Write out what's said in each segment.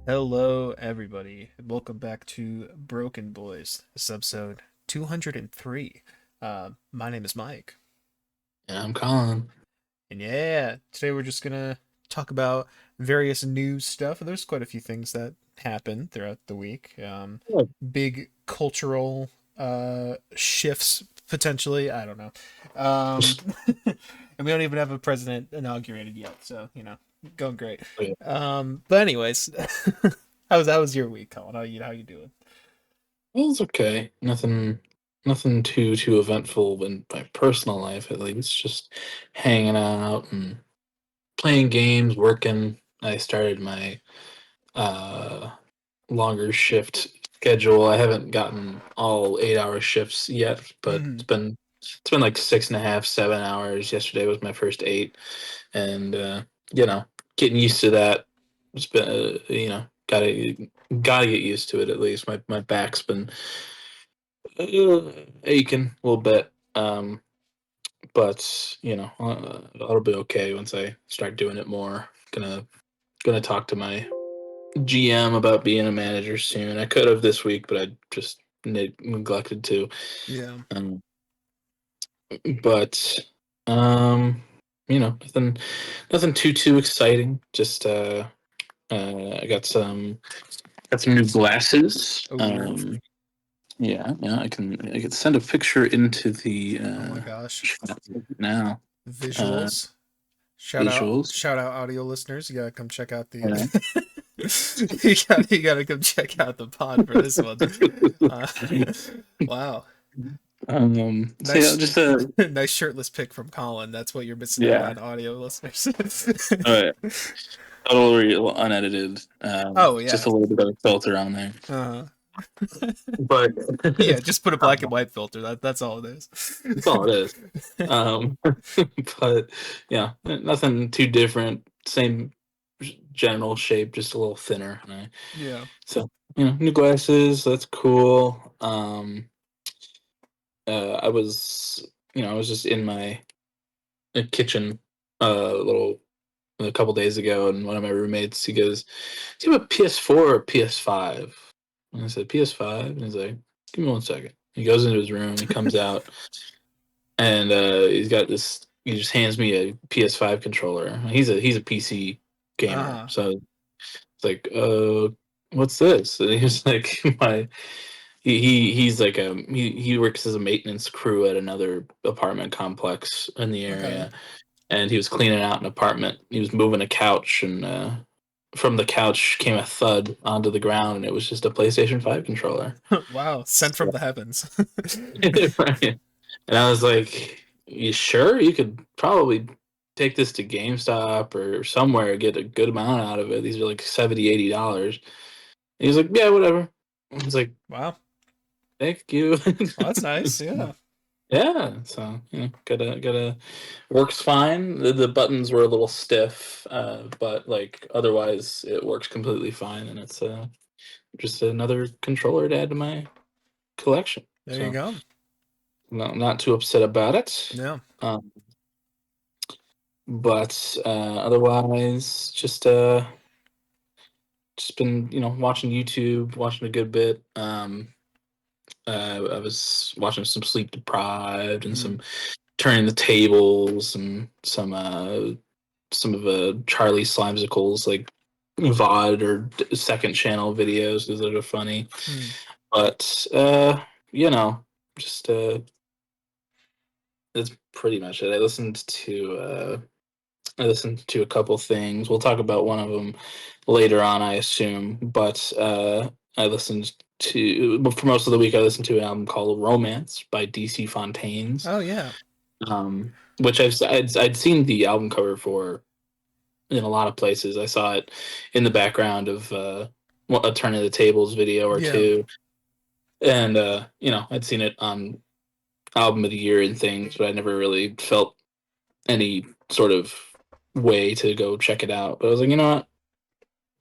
Hello, everybody. Welcome back to Broken Boys. This is episode 203. My name is Mike. Yeah, I'm Colin. And yeah, today we're just going to talk about various news stuff. There's quite a few things that happened throughout the week. Oh. Big cultural shifts, potentially. I don't know. Um, and we don't even have a president inaugurated yet. So, going great. But anyways, how was your week, Colin? How you doing? Well, it's okay. Nothing too eventful in my personal life, at least. Just hanging out and playing games, working. I started my uh longer shift schedule. I haven't gotten all 8-hour shifts yet, but Mm, it's been like 6.5, 7 hours. Yesterday was my first 8, and you know, getting used to that. It's been gotta get used to it at least. My back's been aching a little bit, but it'll be okay once I start doing it more. Gonna talk to my GM about being a manager soon. I could have this week, but I just neglected to. yeah. Um, but nothing too exciting. Just I got some new glasses. Oh, Yeah, I can send a picture into the oh my gosh. chat now. Uh, Visuals. Visuals. Shout out audio listeners. You gotta come check out the Yeah. you gotta come check out the pod for this one. Uh, wow. So yeah, Nice just nice shirtless pic from Colin. That's what you're missing out yeah. on, audio listeners. All right. Totally unedited. Oh Just yeah. a little bit of a filter on there. Uh, But yeah, just put a black and um, white filter. That's all it is. that's all it is. Um, but yeah, nothing too different. Same general shape, just a little thinner. Yeah. So new glasses. That's cool. I was just in my kitchen little a couple days ago, and one of my roommates, he goes, "Do you have a PS4 or a PS5?" And I said, "PS5." And he's like, "Give me 1 second." He goes into his room. He comes out, and he's got this. He just hands me a PS5 controller. He's a PC gamer, Uh-huh. so it's like, what's this? And he's like, he's like he works as a maintenance crew at another apartment complex in the Okay. area, and he was cleaning out an apartment. He was moving a couch, and from the couch came a thud onto the ground, and it was just a PlayStation 5 controller. Wow, sent from So, the heavens. right. And I was like, "You sure? You could probably take this to GameStop or somewhere, get a good amount out of it. These are like $70, $80." And he's like, "Yeah, whatever." I was like, Wow. "Thank you." Well, that's nice. Yeah. Yeah, so gotta works fine. The buttons were a little stiff, but like otherwise it works completely fine, and it's just another controller to add to my collection. There you So go. not too upset about it. Yeah. Um, but otherwise, just been watching YouTube, watching a good bit. I was watching some Sleep Deprived and Mm. some Turning the Tables and some of Charlie Slimesicle's like VOD or second channel videos because they're funny. Mm. But you know, just that's pretty much it. I listened to a couple things. We'll talk about one of them later on, I assume. But I listened for most of the week. I listened to an album called "Romance" by DC Fontaines, Oh yeah. which I'd seen the album cover for in a lot of places. I saw it in the background of a Turn of the Tables video or Yeah. two, and I'd seen it on album of the year and things, but I never really felt any sort of way to go check it out. But I was like, you know what?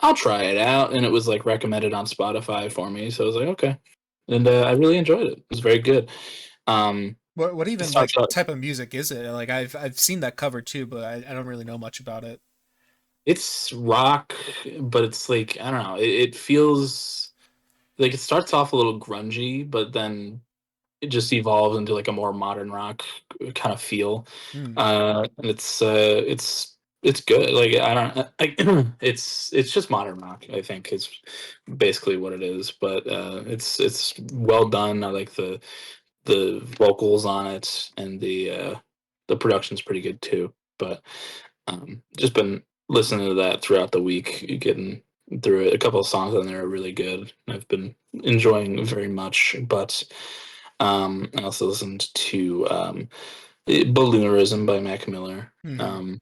I'll try it out, and it was like recommended on Spotify for me, so I was like, okay, and I really enjoyed it. It was very good. Um, What it even starts like out. type of music is it? Like I've seen that cover too, but I don't really know much about it. It's rock, but it's like I don't know. It feels like it starts off a little grungy, but then it just evolves into like a more modern rock kind of feel. Hmm. And it's good. Like I don't, it's just modern rock. I think is basically what it is. But it's well done. I like the vocals on it, and the production's pretty good too. But just been listening to that throughout the week, getting through it. A couple of songs on there are really good. I've been enjoying very much. But I also listened to Balloonerism by Mac Miller. Hmm.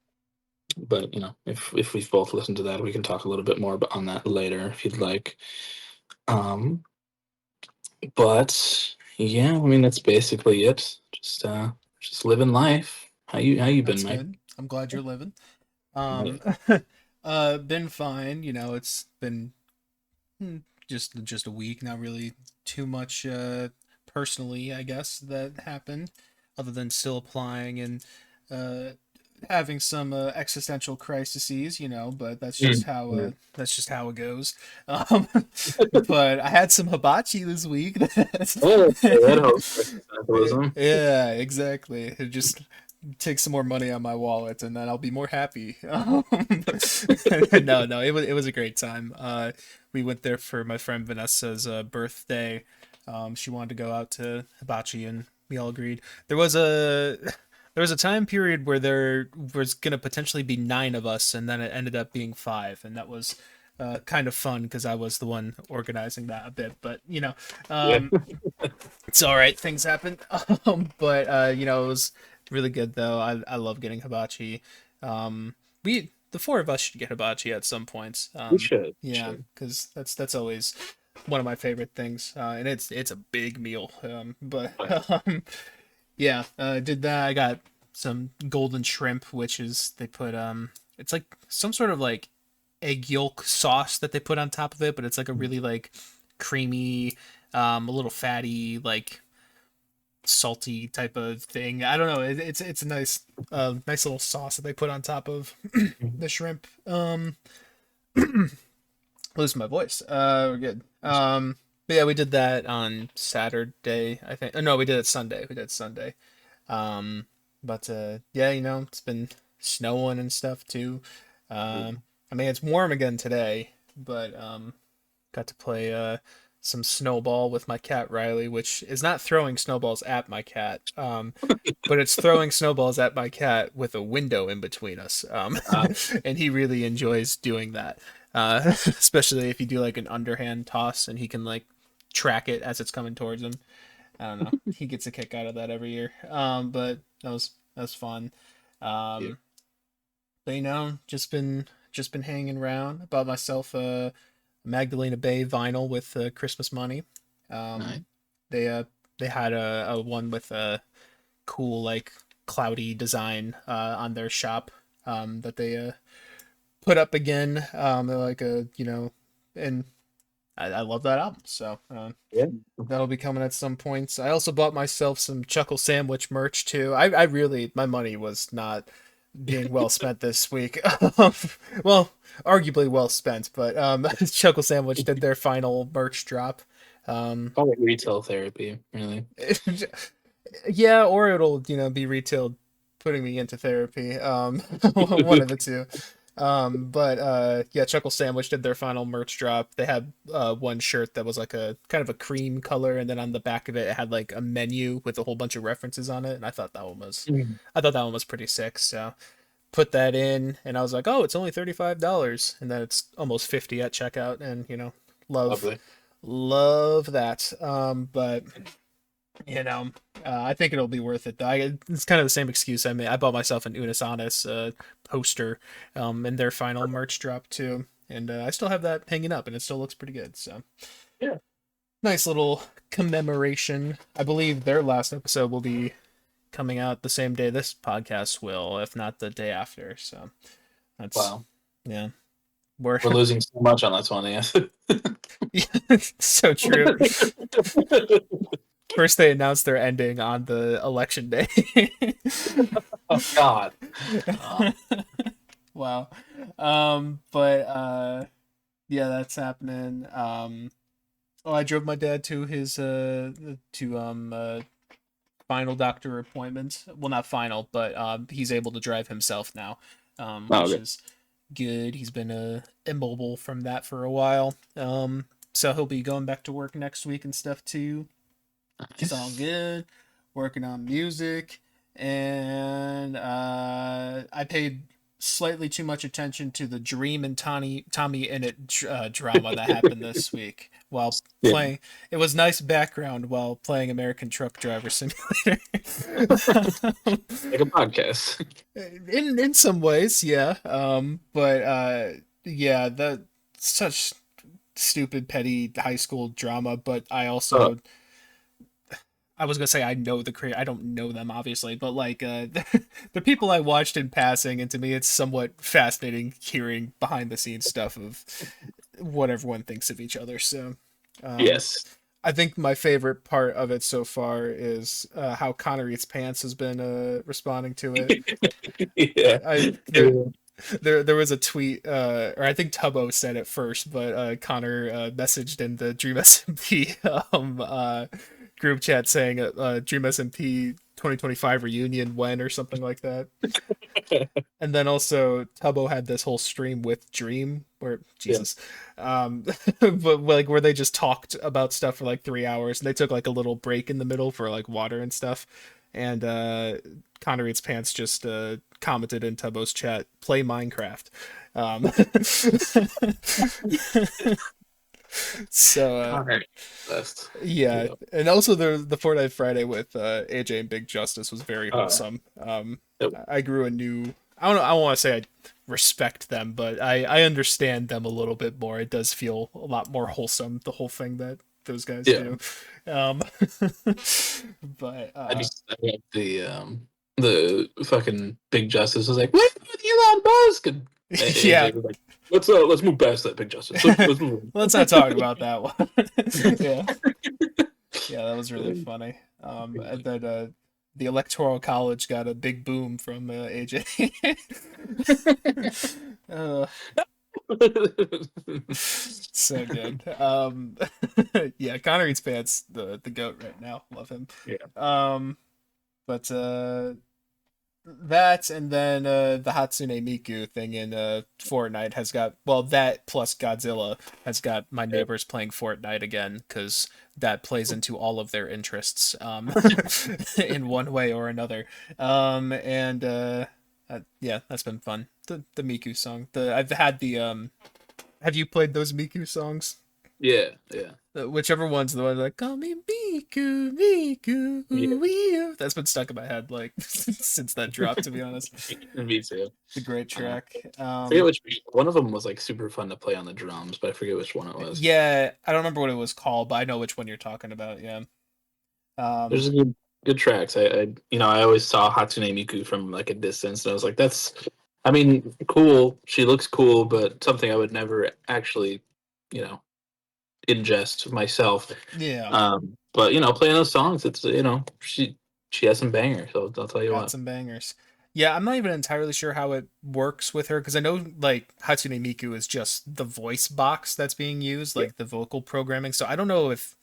But if we've both listened to that, we can talk a little bit more on that later if you'd like. Um, but yeah, I mean that's basically it. Just living life. How you been, That's Mike? good. I'm glad you're living. Yeah. Um, been fine. You know, it's been just a week. Not really too much personally, I guess, that happened, other than still applying and uh, having some existential crises. You know, but Mm, mm. that's just how it goes. Um, but I had some hibachi this week. Oh, that helps with sentimentalism. Yeah, exactly. It just take some more money on my wallet, and then I'll be more happy. No, it was a great time. We went there for my friend Vanessa's birthday. She wanted to go out to Hibachi, and we all agreed. There was a time period where there was gonna potentially be 9 of us, and then it ended up being 5, and that was kind of fun because I was the one organizing that a bit. But Yeah. um, it's all right. Things happen. But you know, it was really good though. I love getting hibachi. The 4 of us should get hibachi at some points. We should. We Yeah, should. because that's always one of my favorite things. And it's a big meal. But But yeah, did that. I got some golden shrimp, which is they put it's like some sort of like egg yolk sauce that they put on top of it, but it's like a really like creamy, a little fatty, like salty type of thing. I don't know. It's a nice little sauce that they put on top of the shrimp. Losing my voice. We're good. But yeah, we did that on Saturday. I think. No, we did it Sunday. We did it Sunday. Um, but yeah, you know, it's been snowing and stuff too. I mean, it's warm again today, but got to play some snowball with my cat Riley, which is not throwing snowballs at my cat, but it's throwing snowballs at my cat with a window in between us. uh, And he really enjoys doing that, especially if you do like an underhand toss and he can like track it as it's coming towards him. I don't know. He gets a kick out of that every year. But that was fun. yeah. Um, but you know, just been hanging around. I bought myself a Magdalena Bay vinyl with Christmas money. Nice. Um, they uh they had a one with a cool like cloudy design on their shop that they put up again. They're like a you know, and I love that album. So Yeah. that'll be coming at some points. I also bought myself some Chuckle Sandwich merch too. I really my money was not being well spent this week. Well, arguably well spent, but Chuckle Sandwich did their final merch drop. Call it retail therapy, really. Yeah, or it'll be retailed, putting me into therapy. One of the two. But yeah, Chuckle Sandwich did their final merch drop. They had one shirt that was like a kind of a cream color, and then on the back of it, it had like a menu with a whole bunch of references on it. And Mm. I thought that one was pretty sick. So put that in, and I was like, oh, it's only $35, and then it's almost 50 at checkout, and love Lovely. love that. But you know, I think it'll be worth it. Though. It's kind of the same excuse I made. I bought myself an Unisanis poster in their final merch drop too, and I still have that hanging up, and it still looks pretty good. So Yeah. nice little commemoration. I believe their last episode will be coming out the same day this podcast will, if not the day after. So that's Wow, yeah, we're we're losing so much on this one. Yes. yeah, so true. First, they announced their ending on the election day. Oh God. Oh, Wow. But yeah, that's happening. Oh, I drove my dad to his final doctor appointment. Well, not final, but he's able to drive himself now, which okay. is good. He's been immobile from that for a while. So he'll be going back to work next week and stuff too. It's all Nice. good. Working on music, and I paid slightly too much attention to the Dream and Tommy Innit drama that happened this week while Yeah, playing. It was nice background while playing American Truck Driver Simulator. like a podcast. In some ways, yeah. But yeah, that such stupid petty high school drama. But I Oh, also I was gonna say I know the creator. I don't know them obviously, but like the people I watched in passing, and to me, it's somewhat fascinating hearing behind the scenes stuff of what everyone thinks of each other. So, um, yes. I think my favorite part of it so far is how Connor Eats Pants has been responding to it. Yeah. I there Yeah. there was a tweet, or I think Tubbo said it first, but Connor messaged in the Dream SMP group chat saying Dream SMP 2025 reunion when or something like that. And then also Tubbo had this whole stream with Dream where Yeah. Jesus, but like where they just talked about stuff for like 3 hours and they took like a little break in the middle for like water and stuff. And Connor Eats Pants just commented in Tubbo's chat, "Play Minecraft." Um, so All right. Best. yeah, Yeah. and also the Fortnite Friday with AJ and Big Justice was very Uh, wholesome. yep. I grew a new. I don't know. I don't want to say I respect them, but I understand them a little bit more. It does feel a lot more wholesome. The whole thing that those guys Yeah. do. Um, but I like the fucking Big Justice was like, "What's with Elon Musk?" And yeah, AJ was like, let's move past that, Big Justice. Let's move." let's not talk about that one. Yeah, yeah, that was really funny. And then the Electoral College got a big boom from AJ. uh, so good. Yeah, Connor Eats Pants, the goat right now. Love him. Yeah. But that and then the Hatsune Miku thing in Fortnite has got well that plus Godzilla has got my Yeah. neighbors playing Fortnite again because that plays into all of their interests in one way or another. And yeah, that's been fun. The Miku song. The I've had the have you played those Miku songs? Yeah. Yeah. Whichever one's the one like call me Miku, Miku, Yeah. ooh, that's been stuck in my head like since that dropped. To be honest, Me too. it's a great Uh, track. I forget which one of them was like super fun to play on the drums, but I forget which one it was. Yeah, I don't remember what it was called, but I know which one you're talking about. Yeah. Um, There's a good tracks. I always saw Hatsune Miku from like a distance, and I was like, that's, I mean, cool. She looks cool, but something I would never actually, you know, ingest myself. yeah, But playing those songs, it's she has some bangers. So I'll tell you got what. some bangers. Yeah, I'm not even entirely sure how it works with her because I know like Hatsune Miku is just the voice box that's being used, Yeah. like the vocal programming. So I don't know if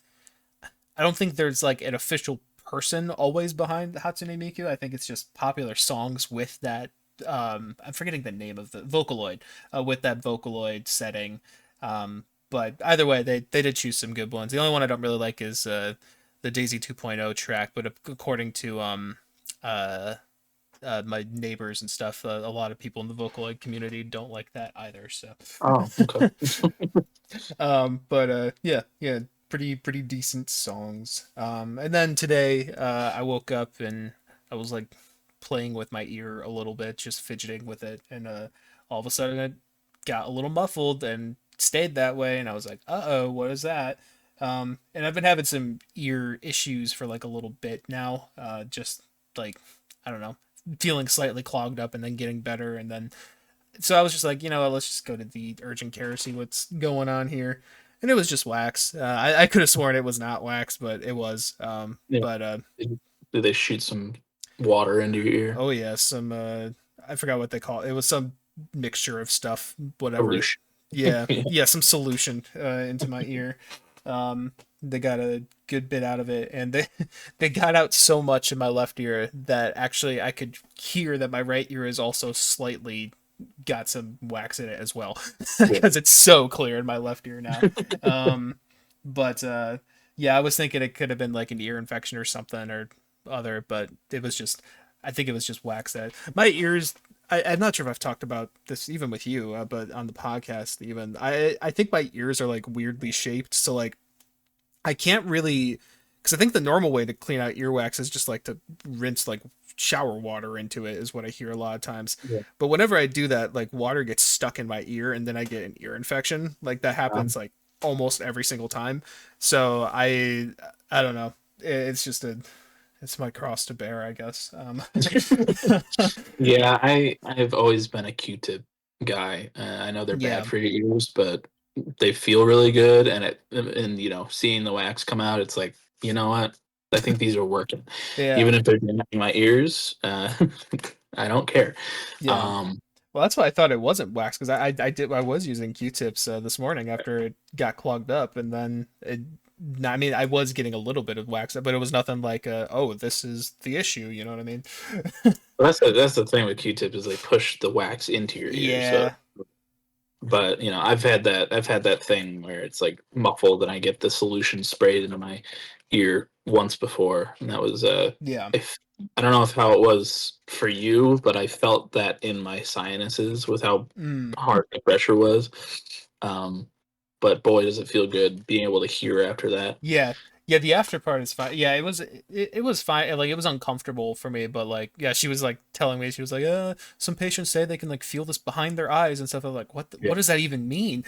I don't think there's like an official person always behind Hatsune Miku. I think it's just popular songs with that. I'm forgetting the name of the Vocaloid, with that Vocaloid setting. But either way, they did choose some good ones. The only one I don't really like is the Daisy 2.0 track, but according to uh, my neighbors and stuff, a lot of people in the Vocaloid community don't like that either. So Oh, okay. but yeah, yeah, pretty decent songs. And then today, I woke up and I was like playing with my ear a little bit, just fidgeting with it, and all of a sudden it got a little muffled and stayed that way, and I was like, "Uh oh, what is that?" And I've been having some ear issues for like a little bit now. Just like, I don't know, feeling slightly clogged up and then getting better. And then, so I was just like, you know what, let's just go to the urgent care, see what's going on here. And it was just wax. I could have sworn it was not wax, but it was. Yeah. But Did they shoot some water into your ear? Oh yeah, some I forgot what they call it. It was some mixture of stuff, whatever. Pollution. Yeah, Yeah. yeah, some solution into my ear. They got a good bit out of it, and they they got out so much in my left ear that actually I could hear that my right ear is also slightly got some wax in it as well, Yeah. because it's so clear in my left ear now. But yeah, I was thinking it could have been like an ear infection or something or other, but it was just, I think it was just wax that my ears. I'm not sure if I've talked about this even with you, but on the podcast, even I think my ears are like weirdly shaped, so like I can't really, because I think the normal way to clean out earwax is just like to rinse like shower water into it, is what I hear a lot of times. Yeah. But whenever I do that, like water gets stuck in my ear and then I get an ear infection. Like that happens like almost every single time. So I don't know. It's just a, it's my cross to bear, I guess. Yeah, I've always been a Q-tip guy. I know they're bad Yeah, for your ears, but they feel really good. And seeing the wax come out, it's like, you know what? I think these are working, yeah, even if they're in my ears. I don't care. yeah. Um, Well, that's why I thought it wasn't wax, because I was using Q-tips this morning after it got clogged up, and then I mean, I was getting a little bit of wax, but it was nothing like oh, this is the issue. You know what I mean? that's the thing with Q-tip is they push the wax into your ear. So, Yeah, but I've had that thing where it's like muffled, and I get the solution sprayed into my ear once before, and that was yeah. if I don't know if how it was for you, but I felt that in my sinuses with how Mm. hard the pressure was. Um, but boy, does it feel good being able to hear after that. Yeah. Yeah, the after part is fine. Yeah, it was fine. Like it was uncomfortable for me, but like yeah, she was like telling me, she was like, some patients say they can like feel this behind their eyes and stuff. I was like, Yeah. what does that even mean?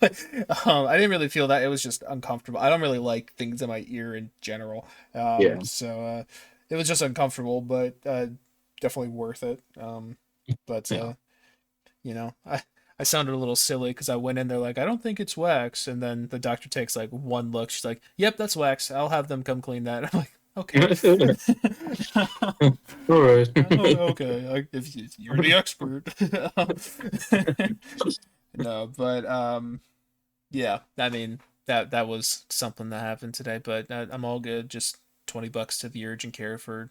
But, I didn't really feel that. It was just uncomfortable. I don't really like things in my ear in general. Yeah. So it was just uncomfortable, but definitely worth it. But Yeah. you know, I sounded a little silly because I went in there like, I don't think it's wax, and then the doctor takes like one look. She's like, "Yep, that's wax. I'll have them come clean that." I'm like, "Okay, All right. oh, okay, if you're the expert." No, but yeah, I mean that was something that happened today, but I'm all good. Just $20 to the urgent care for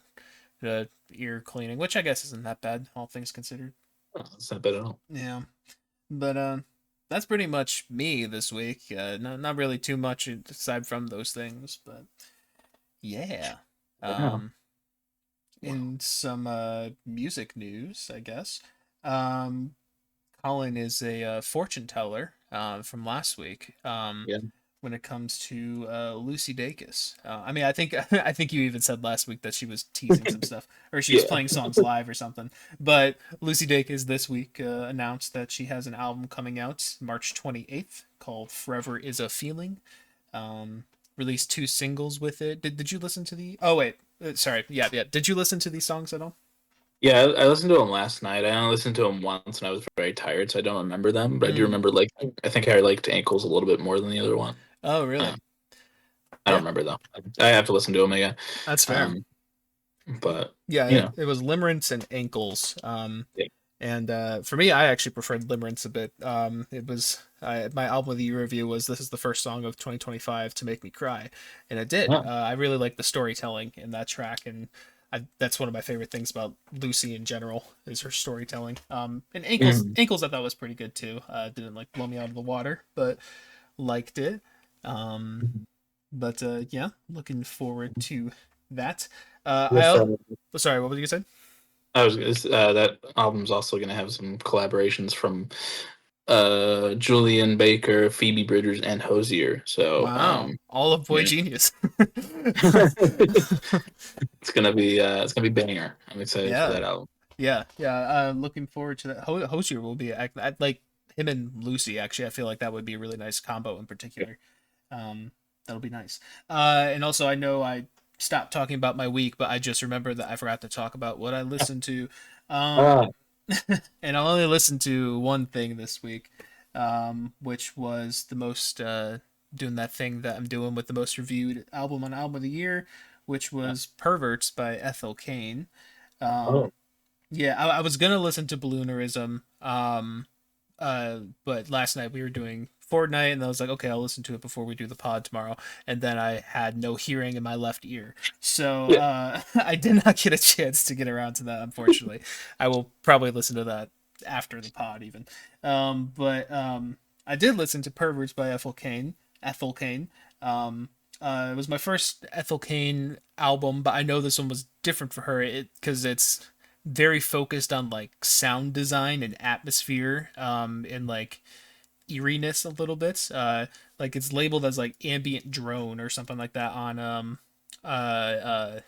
the ear cleaning, which I guess isn't that bad, all things considered. Oh, that's not bad at all. Yeah. But that's pretty much me this week. Not really too much aside from those things, but yeah. Yeah. Um, Wow. in some music news, I guess. Um, Colin is a fortune teller from last week. Yeah. When it comes to Lucy Dacus. I mean, I think I think you even said last week that she was teasing some stuff, or she was Yeah. playing songs live or something. But Lucy Dacus this week announced that she has an album coming out March 28th called "Forever Is a Feeling." Released two singles with it. Did you listen to the? Oh wait, sorry. Yeah, yeah. Did you listen to these songs at all? Yeah, I listened to them last night. I only listened to them once, and I was very tired, so I don't remember them. But I do Mm. remember, like, I think I liked Ankles a little bit more than the other one. Oh really? Um, I don't Yeah, remember though. I have to listen to them again. that's fair. Um, but Yeah, you know, it was Limerence and Ankles. yeah. And for me, I actually preferred Limerence a bit. It was my album of the year review was "This is the first song of 2025 to make me cry," and it did. Oh, I really like the storytelling in that track, and that's one of my favorite things about Lucy in general is her storytelling. And mhm. Ankles I thought was pretty good too. Didn't like blow me out of the water, but liked it. Um, but yeah, looking forward to that. With Sorry, what was you saying? that album's also gonna have some collaborations from Julian Baker, Phoebe Bridgers, and Hosier. So Wow, all of Boy yeah. Genius. It's gonna be banger. I'm excited for Yeah, that album. yeah, yeah. Looking forward to that. Hosier will be like him and Lucy. Actually, I feel like that would be a really nice combo in Yeah. particular. That'll be nice. And also, I know I stopped talking about my week, but I just remembered that I forgot to talk about what I listened to. Um, Ah, and I only listened to one thing this week, which was the most doing that thing that I'm doing with the most reviewed album on album of the year, which was "Perverts" by Ethel Cain. oh, Um, yeah, I was gonna listen to Balloonerism, but last night we were doing Fortnite, and I was like, okay, I'll listen to it before we do the pod tomorrow. And then I had no hearing in my left ear, so yeah. I did not get a chance to get around to that. Unfortunately, I will probably listen to that after the pod, even. But I did listen to "Perverts" by Ethel Cain. Ethel Cain. Um, it was my first Ethel Cain album, but I know this one was different for her. Because it's very focused on like sound design and atmosphere, and like eeriness a little bit. Like it's labeled as like ambient drone or something like that uh, uh,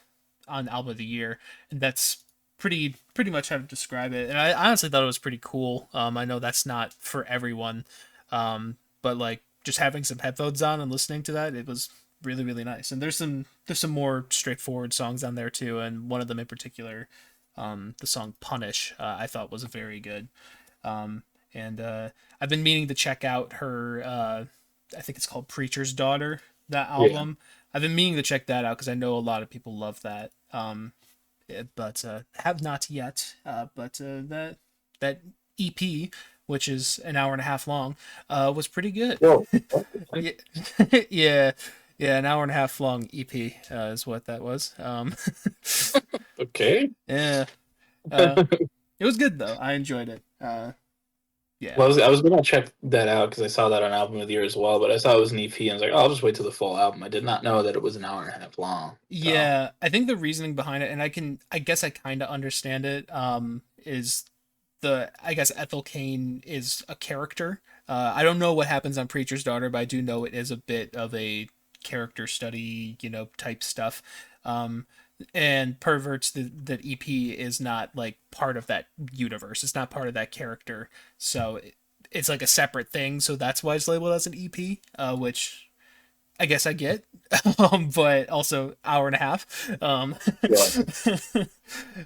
on album of the year, and that's pretty much how to describe it. And I honestly thought it was pretty cool. I know that's not for everyone, but like just having some headphones on and listening to that, it was really nice. And there's some more straightforward songs on there too, and one of them in particular, the song "Punish," I thought was very good. Um, and I've been meaning to check out her. I think it's called "Preacher's Daughter." That Yeah. album. I've been meaning to check that out because I know a lot of people love that. But have not yet. But that EP, which is an hour and a half long, was pretty good. Whoa. Yeah, yeah, yeah, an hour and a half long EP is what that was. Okay. Yeah, uh, Well, it was good though. I enjoyed it. Yeah, I was gonna check that out because I saw that on album of the year as well, but I saw it was an EP and I was like, oh, I'll just wait till the full album. I did not know that it was an hour and a half long. So yeah. I think the reasoning behind it, and I guess I kind of understand it. Is I guess Ethel Cain is a character. I don't know what happens on Preacher's Daughter, but I do know it is a bit of a character study, type stuff. Um, and Perverts, the EP is not like part of that universe. It's not part of that character, so it's like a separate thing. So that's why it's labeled as an EP, which I guess I get, but also hour and a half. yeah,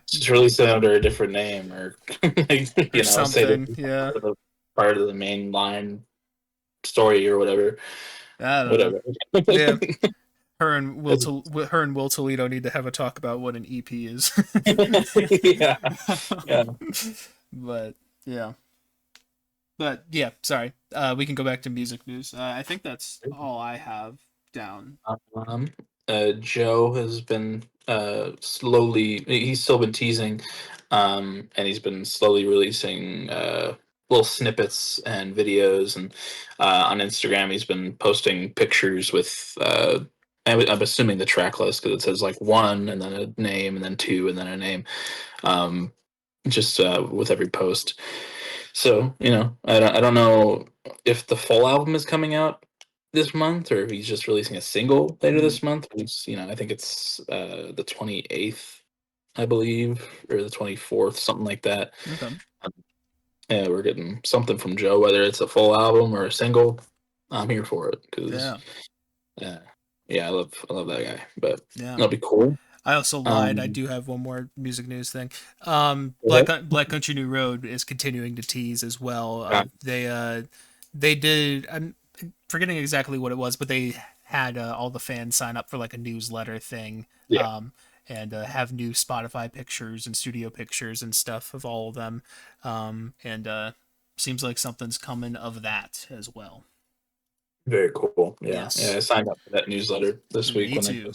just release it under a different name or like, Or say this something. is Yeah, part of the main line story or whatever. I don't know. Whatever. Yeah, It's- Her and Will Toledo need to have a talk about what an EP is. yeah. Yeah. But yeah, sorry. We can go back to music news. I think that's all I have down. Um, Joe has been slowly, he's still been teasing, and he's been slowly releasing little snippets and videos. And on Instagram, he's been posting pictures with, I'm assuming the track list because it says like one and then a name and then two and then a name, um, just with every post. So, I don't know if the full album is coming out this month or if he's just releasing a single later Mm, this month. I think it's the 28th, I believe, or the 24th, something like that. okay. Um, yeah, we're getting something from Joe, whether it's a full album or a single. I'm here for it because, Yeah. yeah, yeah, I love that guy. But Yeah. that'll be cool. I also lied. I Um, do have one more music news thing. okay. Black Country New Road is continuing to tease as well. Yeah, They did. I'm forgetting exactly what it was, but they had all the fans sign up for like a newsletter thing. yeah, And have new Spotify pictures and studio pictures and stuff of all of them. And seems like something's coming of that as well. very cool. Yeah, yeah. Yes, I signed up for that newsletter this week me when too.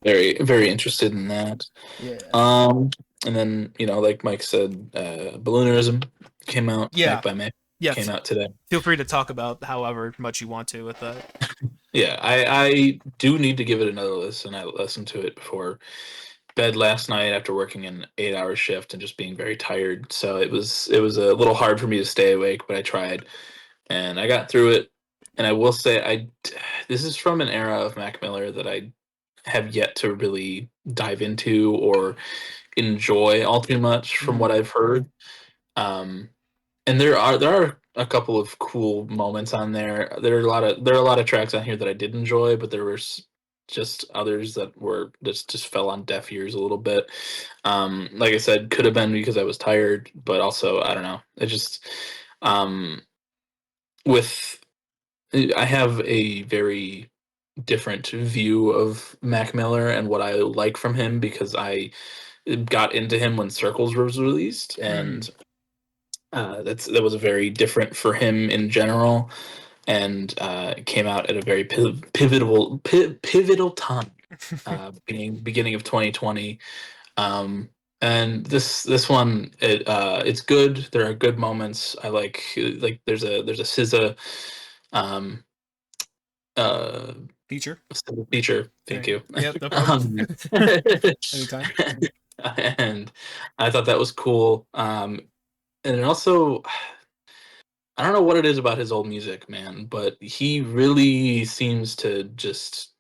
very very interested in that. Yeah, Um, and then like Mike said, Balloonerism came out. yeah, Mac by Mac yeah. came out today. Feel free to talk about however much you want to with that. Yeah, I do need to give it another listen. I listened to it before bed last night after working an 8-hour shift and just being very tired. So it was a little hard for me to stay awake, but I tried and I got through it. And I will say this is from an era of Mac Miller that I have yet to really dive into or enjoy all too much from Mm, what I've heard. And there are a couple of cool moments on there. There are a lot of tracks on here that I did enjoy, but there were just others that were just fell on deaf ears a little bit. Like I said, could have been because I was tired, but also I don't know. It just um, with I have a very different view of Mac Miller and what I like from him because I got into him when Circles was released, Mm. and that was very different for him in general, and it came out at a very pivotal time, beginning of 2020. Um, and this one, it's good. There are good moments. I like there's a SZA um, uh, Feature. feature. There Thank you go. you. Yep, no problem. um, Anytime. and I thought that was cool. And it also, I don't know what it is about his old music, man, but he really seems to just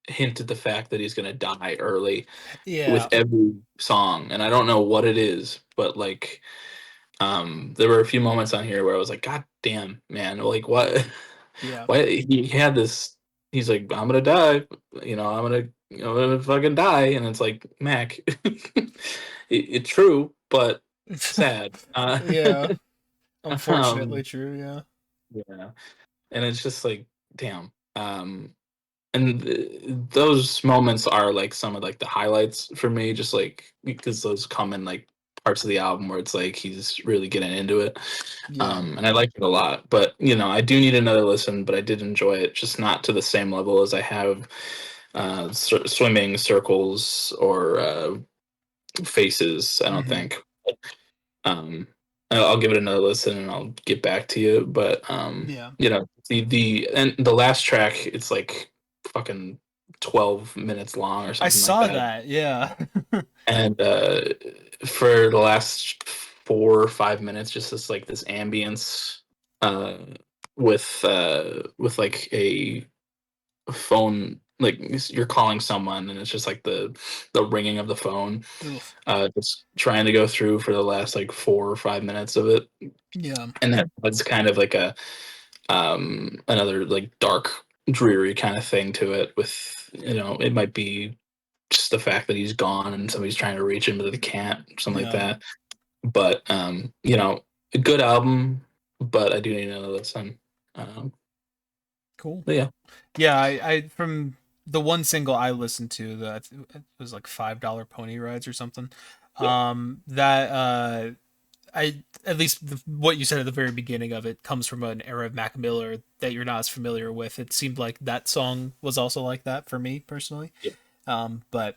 hint at the fact that he's gonna die early with Yeah, every song, and I don't know what it is, but there were a few moments on here where I was like, God damn, man, like what? yeah. Why he had this? He's like, I'm gonna die, I'm gonna fucking die, and it's like, Mac, it's true, but sad. Yeah, unfortunately Um, true. Yeah, yeah, and it's just like, damn. And those moments are like some of like the highlights for me, just like because those come in like parts of the album where it's like he's really getting into it. yeah. And I like it a lot, but I do need another listen, but I did enjoy it, just not to the same level as I have swimming, circles, or faces, I don't Hmm. think. um I'll give it another listen and I'll get back to you, but Yeah, the last track, it's like fucking 12 minutes long or I something like saw that, that. Yeah, and for the last 4 or 5 minutes, just this ambience, uh with like a phone, like you're calling someone and it's just like the ringing of the phone, oof. just trying to go through for the last like 4 or 5 minutes of it, Yeah, and that's kind of like a another like dark, dreary kind of thing to it, with it might be just the fact that he's gone and somebody's trying to reach him but they can't, something like yeah. that. But a good album, but I do need another listen. um Cool. but yeah. Yeah, I from the one single I listened to, that it was like $5 pony rides or something. Yeah. That I at least what you said at the very beginning of it comes from an era of Mac Miller that you're not as familiar with. It seemed like that song was also like that for me personally. Yeah. But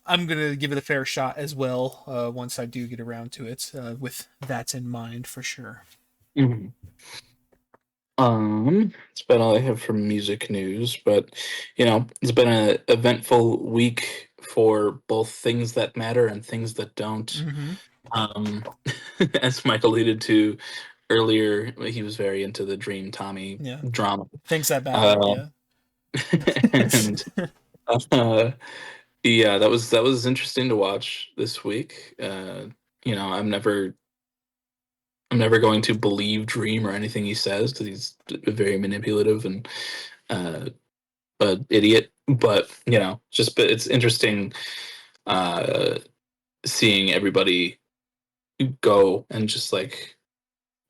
I'm gonna give it a fair shot as well once I do get around to it, with that in mind for sure. Mhm. It's about all I have for music news, but it's been an eventful week for both things that matter and things that don't. Mm-hmm. Um, as Mike alluded to earlier, he was very into the Dream Tommy Yeah, drama. things that matter. Uh, Yeah. and uh, yeah, that was interesting to watch this week. I'm never going to believe Dream or anything he says because he's very manipulative and uh, an idiot. But but it's interesting uh, seeing everybody go and just like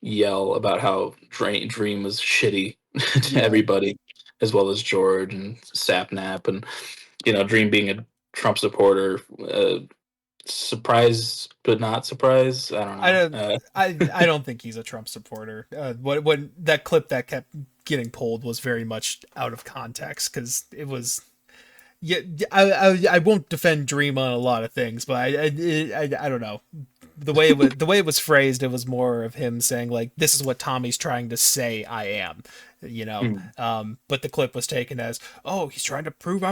yell about how Dream was shitty to Yeah. everybody, as well as George and Sapnap, and Dream being a Trump supporter. Surprise, but not surprise. I don't I know. don't I don't think he's a Trump supporter. When that clip that kept getting pulled was very much out of context because it was, yeah. I won't defend Dream on a lot of things, but I don't know, the way it was phrased. It was more of him saying like, "This is what Tommy's trying to say I am," you know. Mm, But the clip was taken as, "Oh, he's trying to prove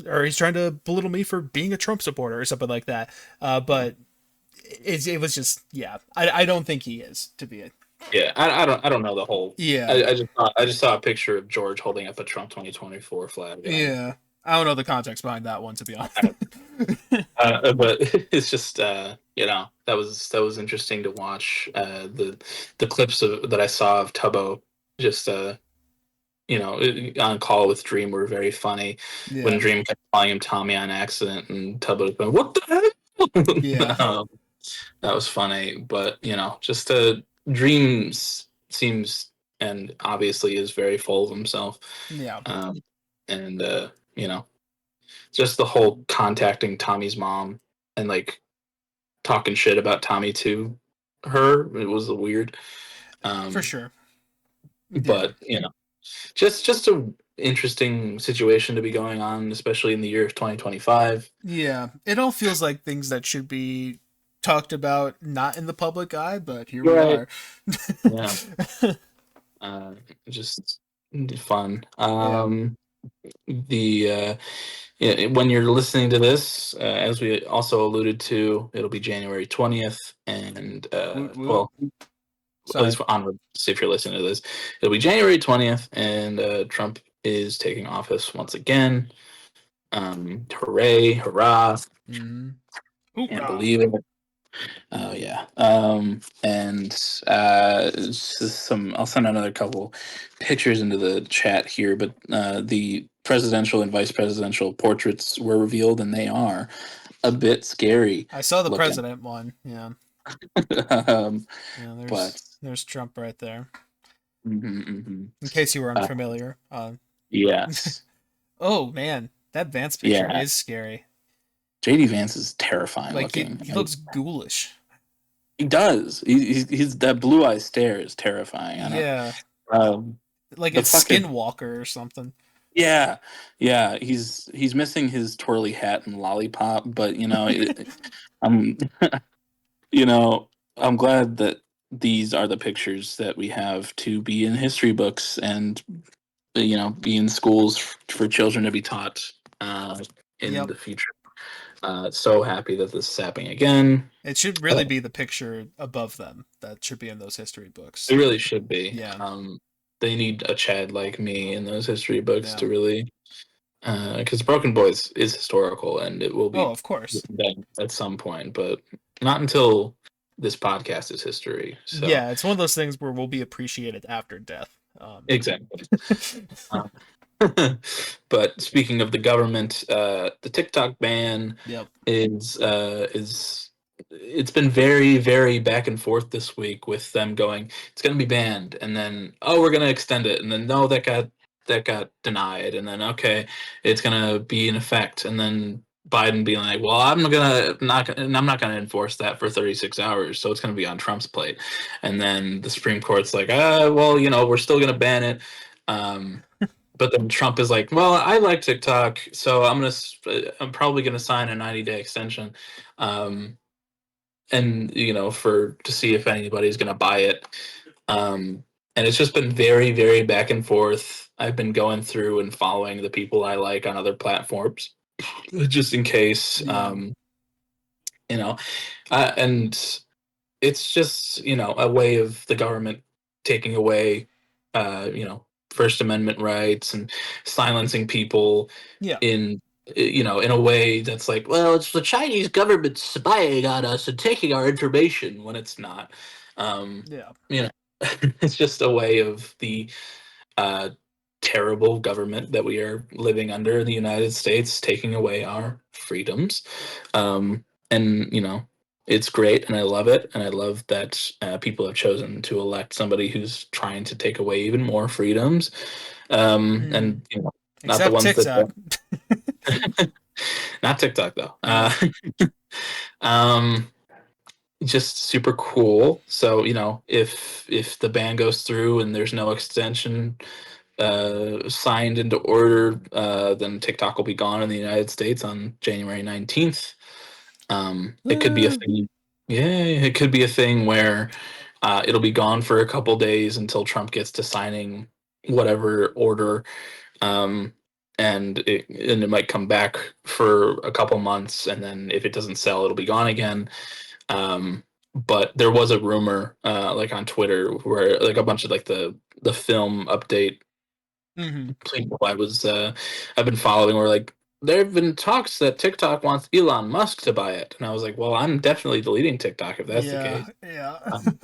or he's trying to belittle me for being a Trump supporter or something like that." But it was just, yeah. I don't think he is, to be a, yeah, I don't know the whole. yeah, I just saw a picture of George holding up a Trump 2024 flag. yeah. I don't know the context behind that one, to be honest. I don't. But it's just that was interesting to watch. The clips that I saw of Tubbo just on call with Dream were very funny. When Yeah. Dream kept calling him Tommy on accident, and Tubbo was going, "What the Yeah. hell?" That was funny, but just Dreams seems and obviously is very full of himself, Yeah. um, and you know, just the whole contacting Tommy's mom and like talking shit about Tommy to her. It was weird, For um, sure. Yeah. but just a interesting situation to be going on, especially in the year of 2025. Yeah. It all feels like things that should be talked about not in the public eye, but here we Right. are. Yeah. Uh, just fun. Yeah. The Yeah, when you're listening to this, as we also alluded to, it'll be January 20th, and Woot woot. well, at Sorry. least onward, if you're listening to this, it'll be January 20th, and Trump is taking office once again. Hooray, hurrah! Mm-hmm. Can't Hoorah. believe it. Oh yeah. And some. I'll send another couple pictures into the chat here, but the presidential and vice presidential portraits were revealed, and they are a bit scary I saw the looking. president one. Yeah. um, Yeah, but there's Trump right there. mhm, mhm. In case you were Uh, unfamiliar. yes, Oh man, that Vance picture yeah. is scary. JD Vance is terrifying Like looking. he looks ghoulish. He does. He's that blue eye stare is terrifying. I don't. Yeah, Um, like the it's fucking Skinwalker or something. Yeah, yeah, he's missing his twirly hat and lollipop, but I'm you know, I'm glad that these are the pictures that we have to be in history books and be in schools for children to be taught in Yep. the future. So happy that this is happening again. It should Uh, really be the picture above them that should be in those history It books. really should be. Yeah. They need a Chad like me in those history books Yeah. to really because Broken Boys is historical and it will Oh, be of course. done at some point, but not until this podcast is history. So Yeah, it's one of those things where we'll be appreciated after death. exactly. Um, but speaking of the government, the TikTok ban Yep. is it's been very very back and forth this week with them going it's going to be banned and then oh we're going to extend it and then no that got denied and then okay it's going to be in effect and then Biden being like well I'm not going to enforce that for 36 hours so it's going to be on Trump's plate and then the Supreme Court's like well we're still going to ban it um but then Trump is like, "Well, I like TikTok, so I'm probably gonna sign a 90-day extension, um, and for to see if anybody's gonna buy it." Um, and it's just been very, very back and forth. I've been going through and following the people I like on other platforms, just in case, Yeah. you know, and it's just a way of the government taking away First Amendment rights and silencing people Yeah. in a way that's like well it's the Chinese government spying on us and taking our information when it's not Yeah. you know it's just a way of the uh terrible government that we are living under in the United States taking away our freedoms. And it's great and I love it. And I love that people have chosen to elect somebody who's trying to take away even more freedoms. Hmm. And not the Except ones that TikTok. don't. Not TikTok though. Yeah. Um, just super cool. So, if the ban goes through and there's no extension signed into order, then TikTok will be gone in the United States on January 19th. It could be a Uh, thing. Yeah, it could be a thing where it'll be gone for a couple days until Trump gets to signing whatever order. Um, and it might come back for a couple months, and then if it doesn't sell, it'll be gone again. But there was a rumor, like on Twitter, where like a bunch of like the film update hmm. people I've been following were like there have been talks that TikTok wants Elon Musk to buy it, and I was like, well, I'm definitely deleting TikTok if that's the Yeah, case. yeah. Um,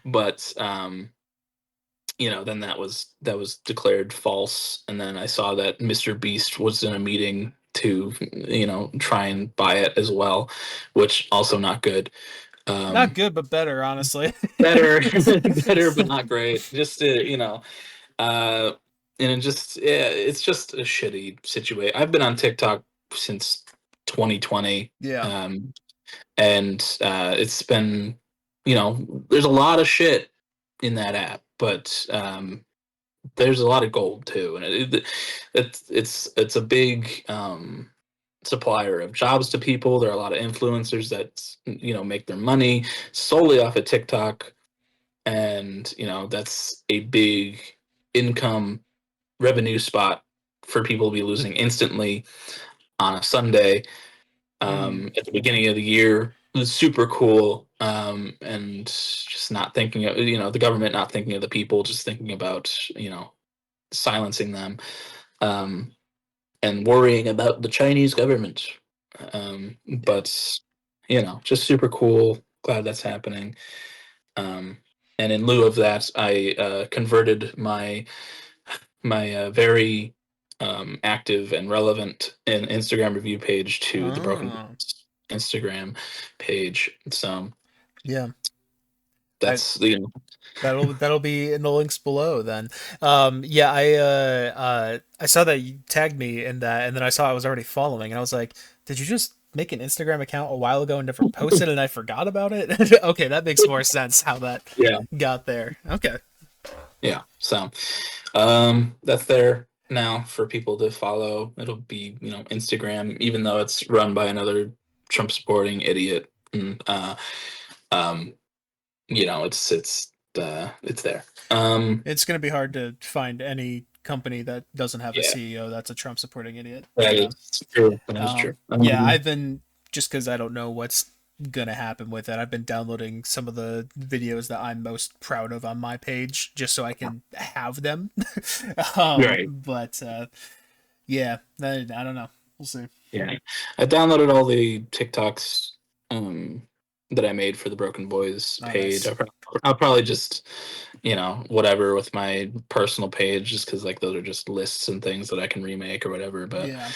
but then that was declared false, and then I saw that Mr. Beast was in a meeting to try and buy it as well, which also not good. Not Um, good, but better, honestly. better, better, but not great. Just to, uh, and yeah, it's just a shitty situation. I've been on TikTok since 2020, Yeah. and it's been, there's a lot of shit in that app, but there's a lot of gold too, and it's a big supplier of jobs to people. There are a lot of influencers that make their money solely off of TikTok, and that's a big income revenue spot for people to be losing instantly on a Sunday Mm, at the beginning of the year. It was super cool, and just not thinking of the government, not thinking of the people, just thinking about silencing them, um, and worrying about the Chinese government. yeah. But just super cool. Glad that's happening. Um, and in lieu of that, I converted my very active and relevant Instagram review page to the Broken Oh, Instagram page. So yeah. I that's that'll be in the links below then. Yeah, I saw that you tagged me in that, and then I saw I was already following, and I was like, did you just make an Instagram account a while ago and never posted, and I forgot about it? Okay, that makes more sense how that yeah, got there. Okay. yeah. So that's there now for people to follow. It'll be Instagram, even though it's run by another Trump supporting idiot. And, um, it's there. It's gonna be hard to find any company that doesn't have a Yeah, CEO that's a Trump supporting idiot. that Yeah. is true. That is true. Yeah, I've been just because I don't know what's gonna happen with it. I've been downloading some of the videos that I'm most proud of on my page just so I can have them. Right. But yeah, I don't know. We'll see. Yeah. I downloaded all the TikToks um, that I made for the Broken Boys Oh, page. nice. I'll probably just, whatever with my personal page, just because like those are just lists and things that I can remake or whatever. But Yeah.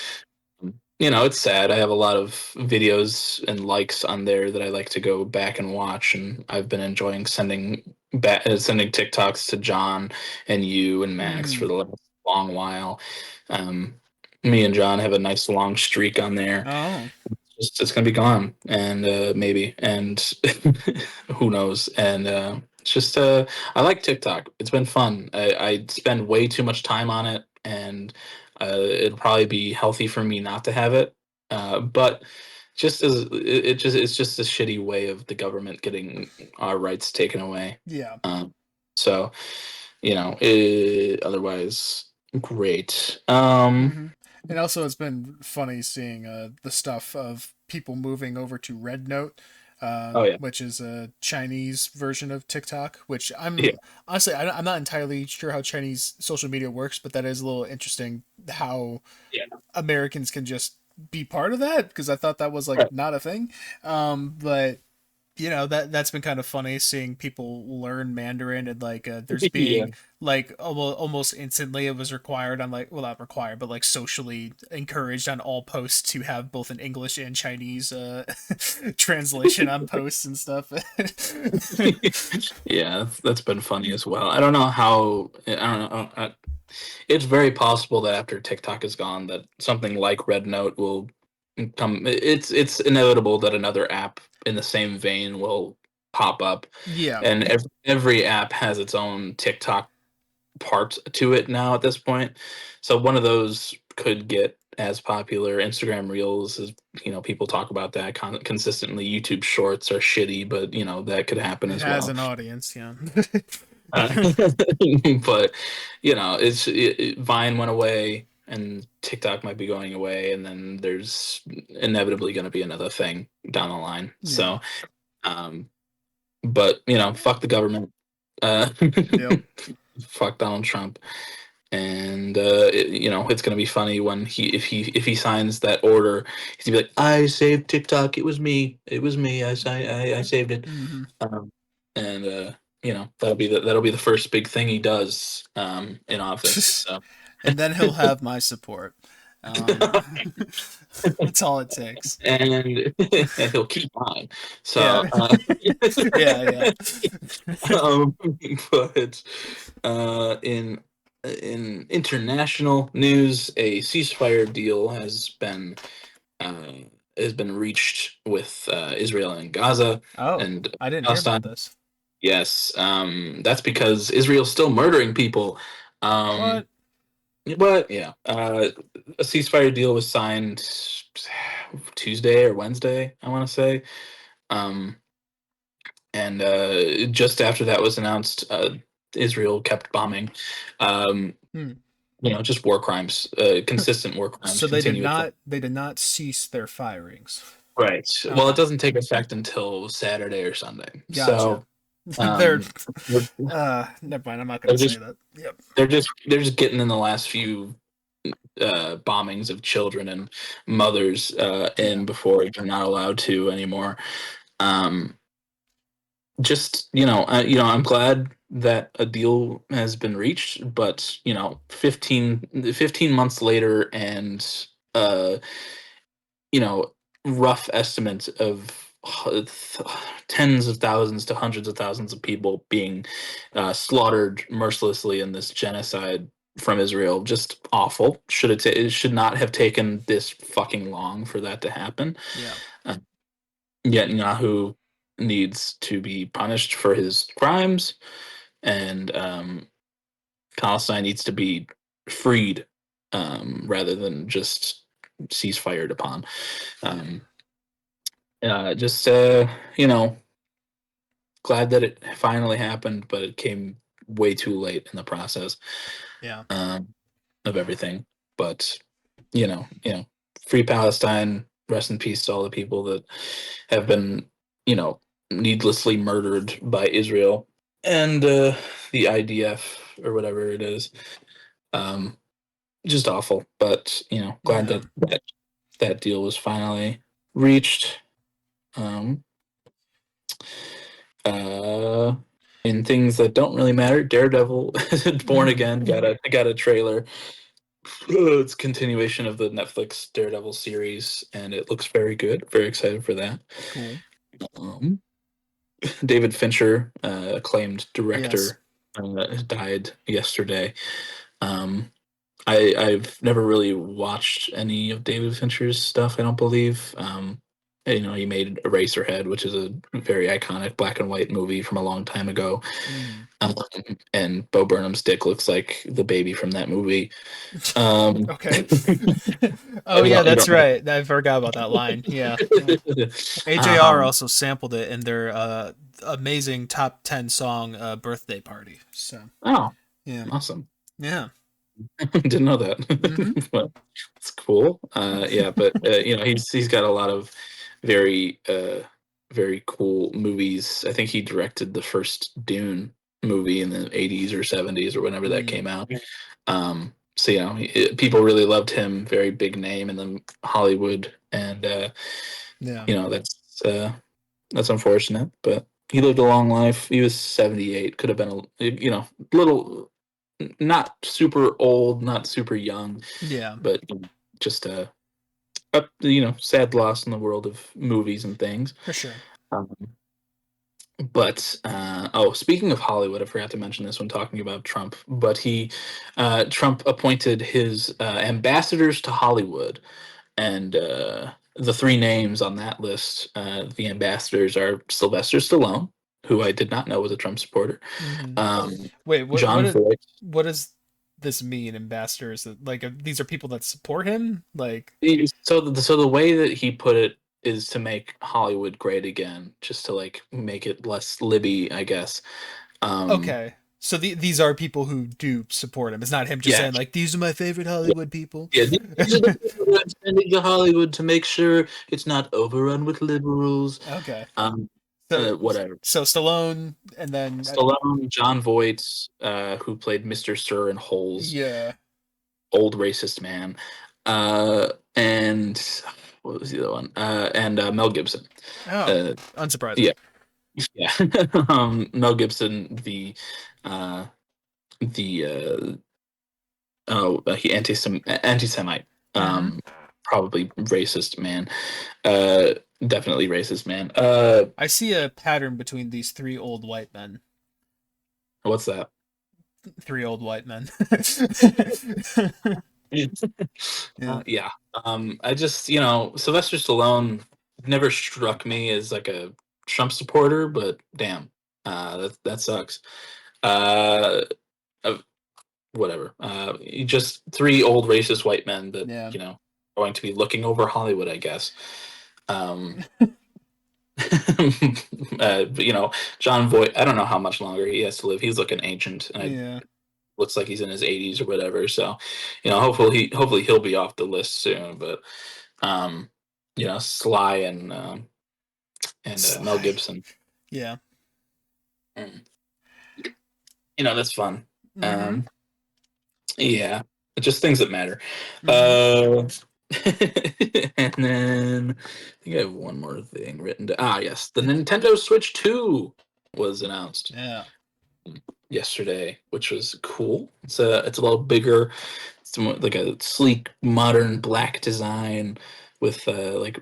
it's sad. I have a lot of videos and likes on there that I like to go back and watch, and I've been enjoying sending TikToks to John and you and Max for Mm. the last long while. Um, Me and John have a nice long streak on there. Oh, It's gonna be gone, and maybe, and who knows? And it's just I like TikTok. It's been fun. I spend way too much time on it, and it'll probably be healthy for me not to have it. But just as it's just a shitty way of the government getting our rights taken away. yeah. So otherwise great. Hmm. And also, it's been funny seeing the stuff of people moving over to Red Note, Oh yeah, which is a Chinese version of TikTok. Which yeah, I'm honestly, I'm not entirely sure how Chinese social media works, but that is a little interesting how yeah. Americans can just be part of that because I thought that was like not a thing. But that's been kind of funny seeing people learn Mandarin and like there's Yeah. being like almost instantly it was required on like well not required but like socially encouraged on all posts to have both an English and Chinese translation on posts and stuff. Yeah, that's been funny as well. I don't know how. I don't know. It's very possible that after TikTok is gone, that something like Red Note will come. It's inevitable that another app in the same vein will pop up, Yeah, and every app has its own TikTok part to it now at this point. So one of those could get as popular. Instagram Reels is, people talk about that consistently. YouTube Shorts are shitty, but that could happen it as has well. an audience. Yeah. Uh, but Vine went away, and TikTok might be going away, and then there's inevitably going to be another thing down the line. Yeah. So, but fuck the government. Uh, Yep. fuck Donald Trump. And it's gonna be funny when if he signs that order, he's gonna be like, "I saved TikTok. It was me. I saved it." Hmm. Um, and that'll be the first big thing he does in office. So. And then he'll have my support. Um, that's all it takes. And and he'll keep mine. So, Yeah, yeah, yeah. um, but in international news, a ceasefire deal uh, has been reached with Israel and Gaza Oh, and I didn't hear about Palestine. this. Yes, that's because Israel's still murdering people. Um, What? but yeah, a ceasefire deal was signed Tuesday or Wednesday, I want to say. Um, and just after that was announced, Israel kept bombing. Um, Hmm. just war crimes, consistent war crimes, So they did continuous. not. They did not cease their firings. Right. Well, it Okay, doesn't take effect until Saturday or Sunday. gotcha. So They're. they're, Never mind. I'm not gonna they're say just that. Yep. they're just getting in the last few bombings of children and mothers Yeah. in before they're not allowed to anymore. Um, I'm glad that a deal has been reached, but 15 months later, and uh, you know, rough estimates of tens of thousands to hundreds of thousands of people being slaughtered mercilessly in this genocide from Israel. Just awful. It should not have taken this fucking long for that to happen. Yeah. Uh, Yet Netanyahu needs to be punished for his crimes, and Palestine needs to be freed rather than just ceasefired upon. Yeah. Um, just glad that it finally happened, but it came way too late in the process Yeah. um, of everything. But free Palestine. Rest in peace to all the people that have been, you know, needlessly murdered by Israel and the IDF or whatever it is. Um, just awful. But glad Yeah. that deal was finally reached. Um, Uh, in things that don't really matter, Daredevil, Born Hmm. Again, got a trailer. It's continuation of the Netflix Daredevil series, and it looks very good. Very excited for that. Cool. Um, David Fincher, acclaimed Yes. director, died yesterday. Um, I've never really watched any of David Fincher's stuff. I don't believe. He made Eraserhead, which is a very iconic black and white movie from a long time ago. Hmm. Um, and Bo Burnham's dick looks like the baby from that movie. Um, Okay. Oh you yeah, don't, you that's don't know. right. I forgot about that line. Yeah. Yeah. AJR um, also sampled it in their amazing top 10 song Birthday Party. So, oh, yeah. awesome. Yeah. Didn't know that. Hmm. But it's cool. Yeah, but he's got a lot of very very cool movies. I think he directed the first Dune movie in the 80s or 70s or whenever that Mm. came out. So people really loved him. Very big name in the Hollywood, and Yeah. that's unfortunate. But he lived a long life. He was 78. Could have been little, not super old, not super young, Yeah. but just sad loss in the world of movies and things. For sure. Um, but speaking of Hollywood, I forgot to mention this when talking about Trump. But Trump appointed his ambassadors to Hollywood, and the three names on that list, the ambassadors are Sylvester Stallone, who I did not know was a Trump supporter, Hmm. um, Wait, John Voight. what does this mean, ambassadors? Like, these are people that support him? Like, So the way that he put it is to make Hollywood great again, just to like make it less Libby, I guess. Um, okay. So these are people who do support him. It's not him just yeah, saying like these are my favorite yeah, Hollywood people. yeah. These are the people that I'm sending to Hollywood to make sure it's not overrun with liberals. Okay. Um, So Whatever. so Stallone, and then Stallone, John Voight, who played Mr. Sir in Holes, yeah. old racist man, and what was the other one? And Mel Gibson. Oh, Uh, unsurprising. yeah, yeah. Mel Gibson, uh, the he anti-Semite, Hmm. probably racist man, definitely racist man. I see a pattern between these three old white men. What's that? Three old white men. Yeah. Yeah. I just, Sylvester Stallone never struck me as like a Trump supporter, but damn, that sucks. Uh, uh, Whatever. Just three old racist white men that, Yeah. going to be looking over Hollywood, I guess. Um, but John Voight, I don't know how much longer he has to live. He's looking ancient, and it Yeah. looks like he's in his 80s or whatever. So, hopefully he'll be off the list soon. But Sly and Mel Sly. Gibson. Yeah. Mm. That's fun. Hmm. Um, yeah, just things that matter. Hmm. Uh, and then I think I have one more thing written down. Yes, the Nintendo Switch 2 was announced Yeah. yesterday, which was cool. It's a little bigger. It's more like a sleek, modern black design with like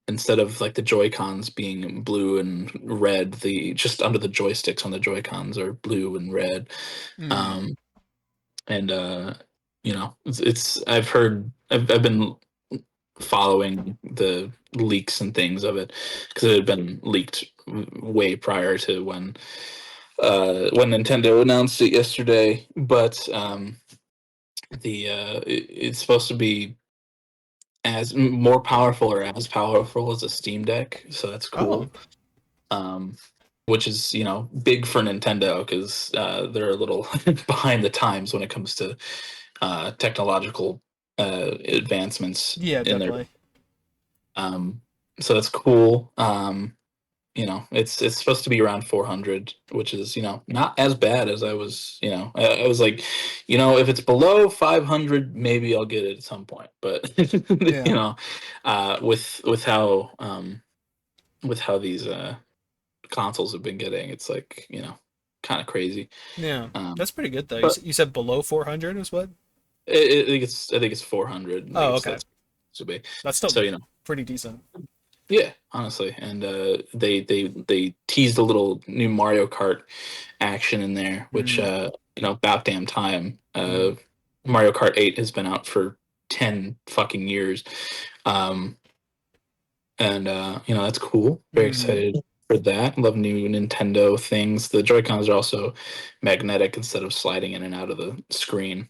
instead of like the Joy Cons being blue and red, the just under the joysticks on the Joy Cons are blue and red. Mm. Um, and it's I've been following the leaks and things of it because it had been leaked way prior to when Nintendo announced it yesterday. But it's supposed to be as more powerful or as powerful as a Steam Deck, so that's Oh. cool. Um, which is big for Nintendo because they're a little behind the times when it comes to technological advancements Yeah, in their. definitely. Um, so that's cool. It's supposed to be around 400, which is not as bad as I was. I was like, if it's below 500, maybe I'll get it at some point. But Yeah. with how these consoles have been getting, it's like kind of crazy. Yeah. Um, That's pretty good though. but You said below 400 is what? I think it's 400. Like Oh, it's okay. that's to be. That's still So pretty decent. yeah, honestly, and they teased a little new Mario Kart action in there, which Mm. about damn time. Mm. Mario Kart 8 has been out for 10 fucking years, um, and that's cool. Very Mm. excited for that. Love new Nintendo things. The Joy Cons are also magnetic instead of sliding in and out of the screen.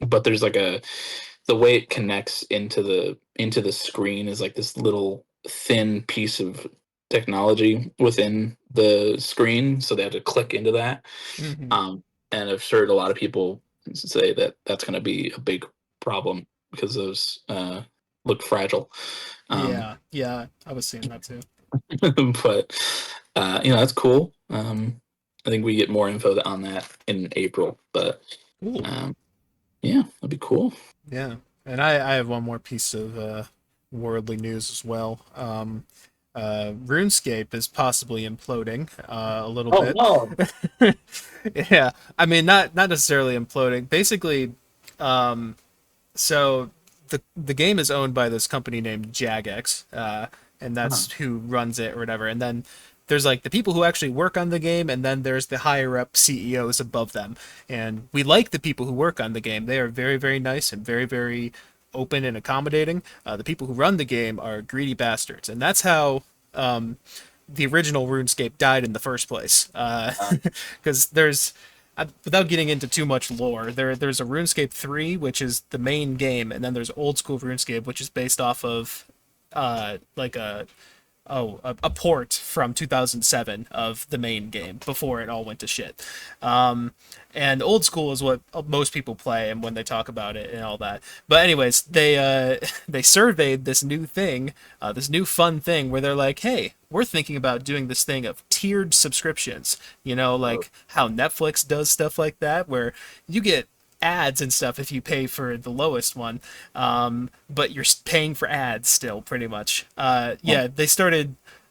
But there's like the way it connects into the screen is like this little thin piece of technology within the screen, so they have to click into that. Hmm. And I've heard a lot of people say that that's going to be a big problem because those look fragile. Yeah. Yeah. I was seeing that too. But that's cool. I think we get more info on that in April, but Cool. um, yeah, that'd be cool. Yeah. And I have one more piece of worldly news as well. RuneScape is possibly imploding a little Oh bit. no! Yeah, I mean not necessarily imploding. Basically, um, so the game is owned by this company named Jagex, and Huh. that's who runs it or whatever. And then there's like the people who actually work on the game, and then there's the higher up CEOs above them. And we like the people who work on the game. They are very very nice and very very open and accommodating. The people who run the game are greedy bastards, and that's how the original RuneScape died in the first place. Uh, Because there's, without getting into too much lore, there's a RuneScape 3, which is the main game, and then there's old school RuneScape, which is based off of like a port from 2007 of the main game before it all went to shit. And old school is what most people play and when they talk about it and all that. But anyways, they surveyed this new thing, this new fun thing where they're like, hey, we're thinking about doing this thing of tiered subscriptions. You know, like how Netflix does stuff like that, where you get ads and stuff if you pay for the lowest one, but you're paying for ads still, pretty much. Yeah,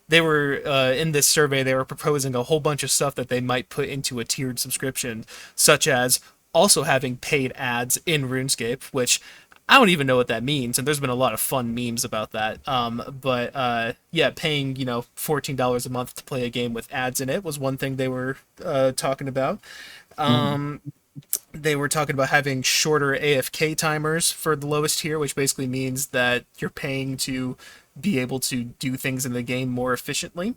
they were in this survey, they were proposing a whole bunch of stuff that they might put into a tiered subscription, such as also having paid ads in RuneScape, which I don't even know what that means, and there's been a lot of fun memes about that. But yeah, paying $14 a month to play a game with ads in it was one thing they were talking about. They were talking about having shorter AFK timers for the lowest tier, which basically means that you're paying to be able to do things in the game more efficiently,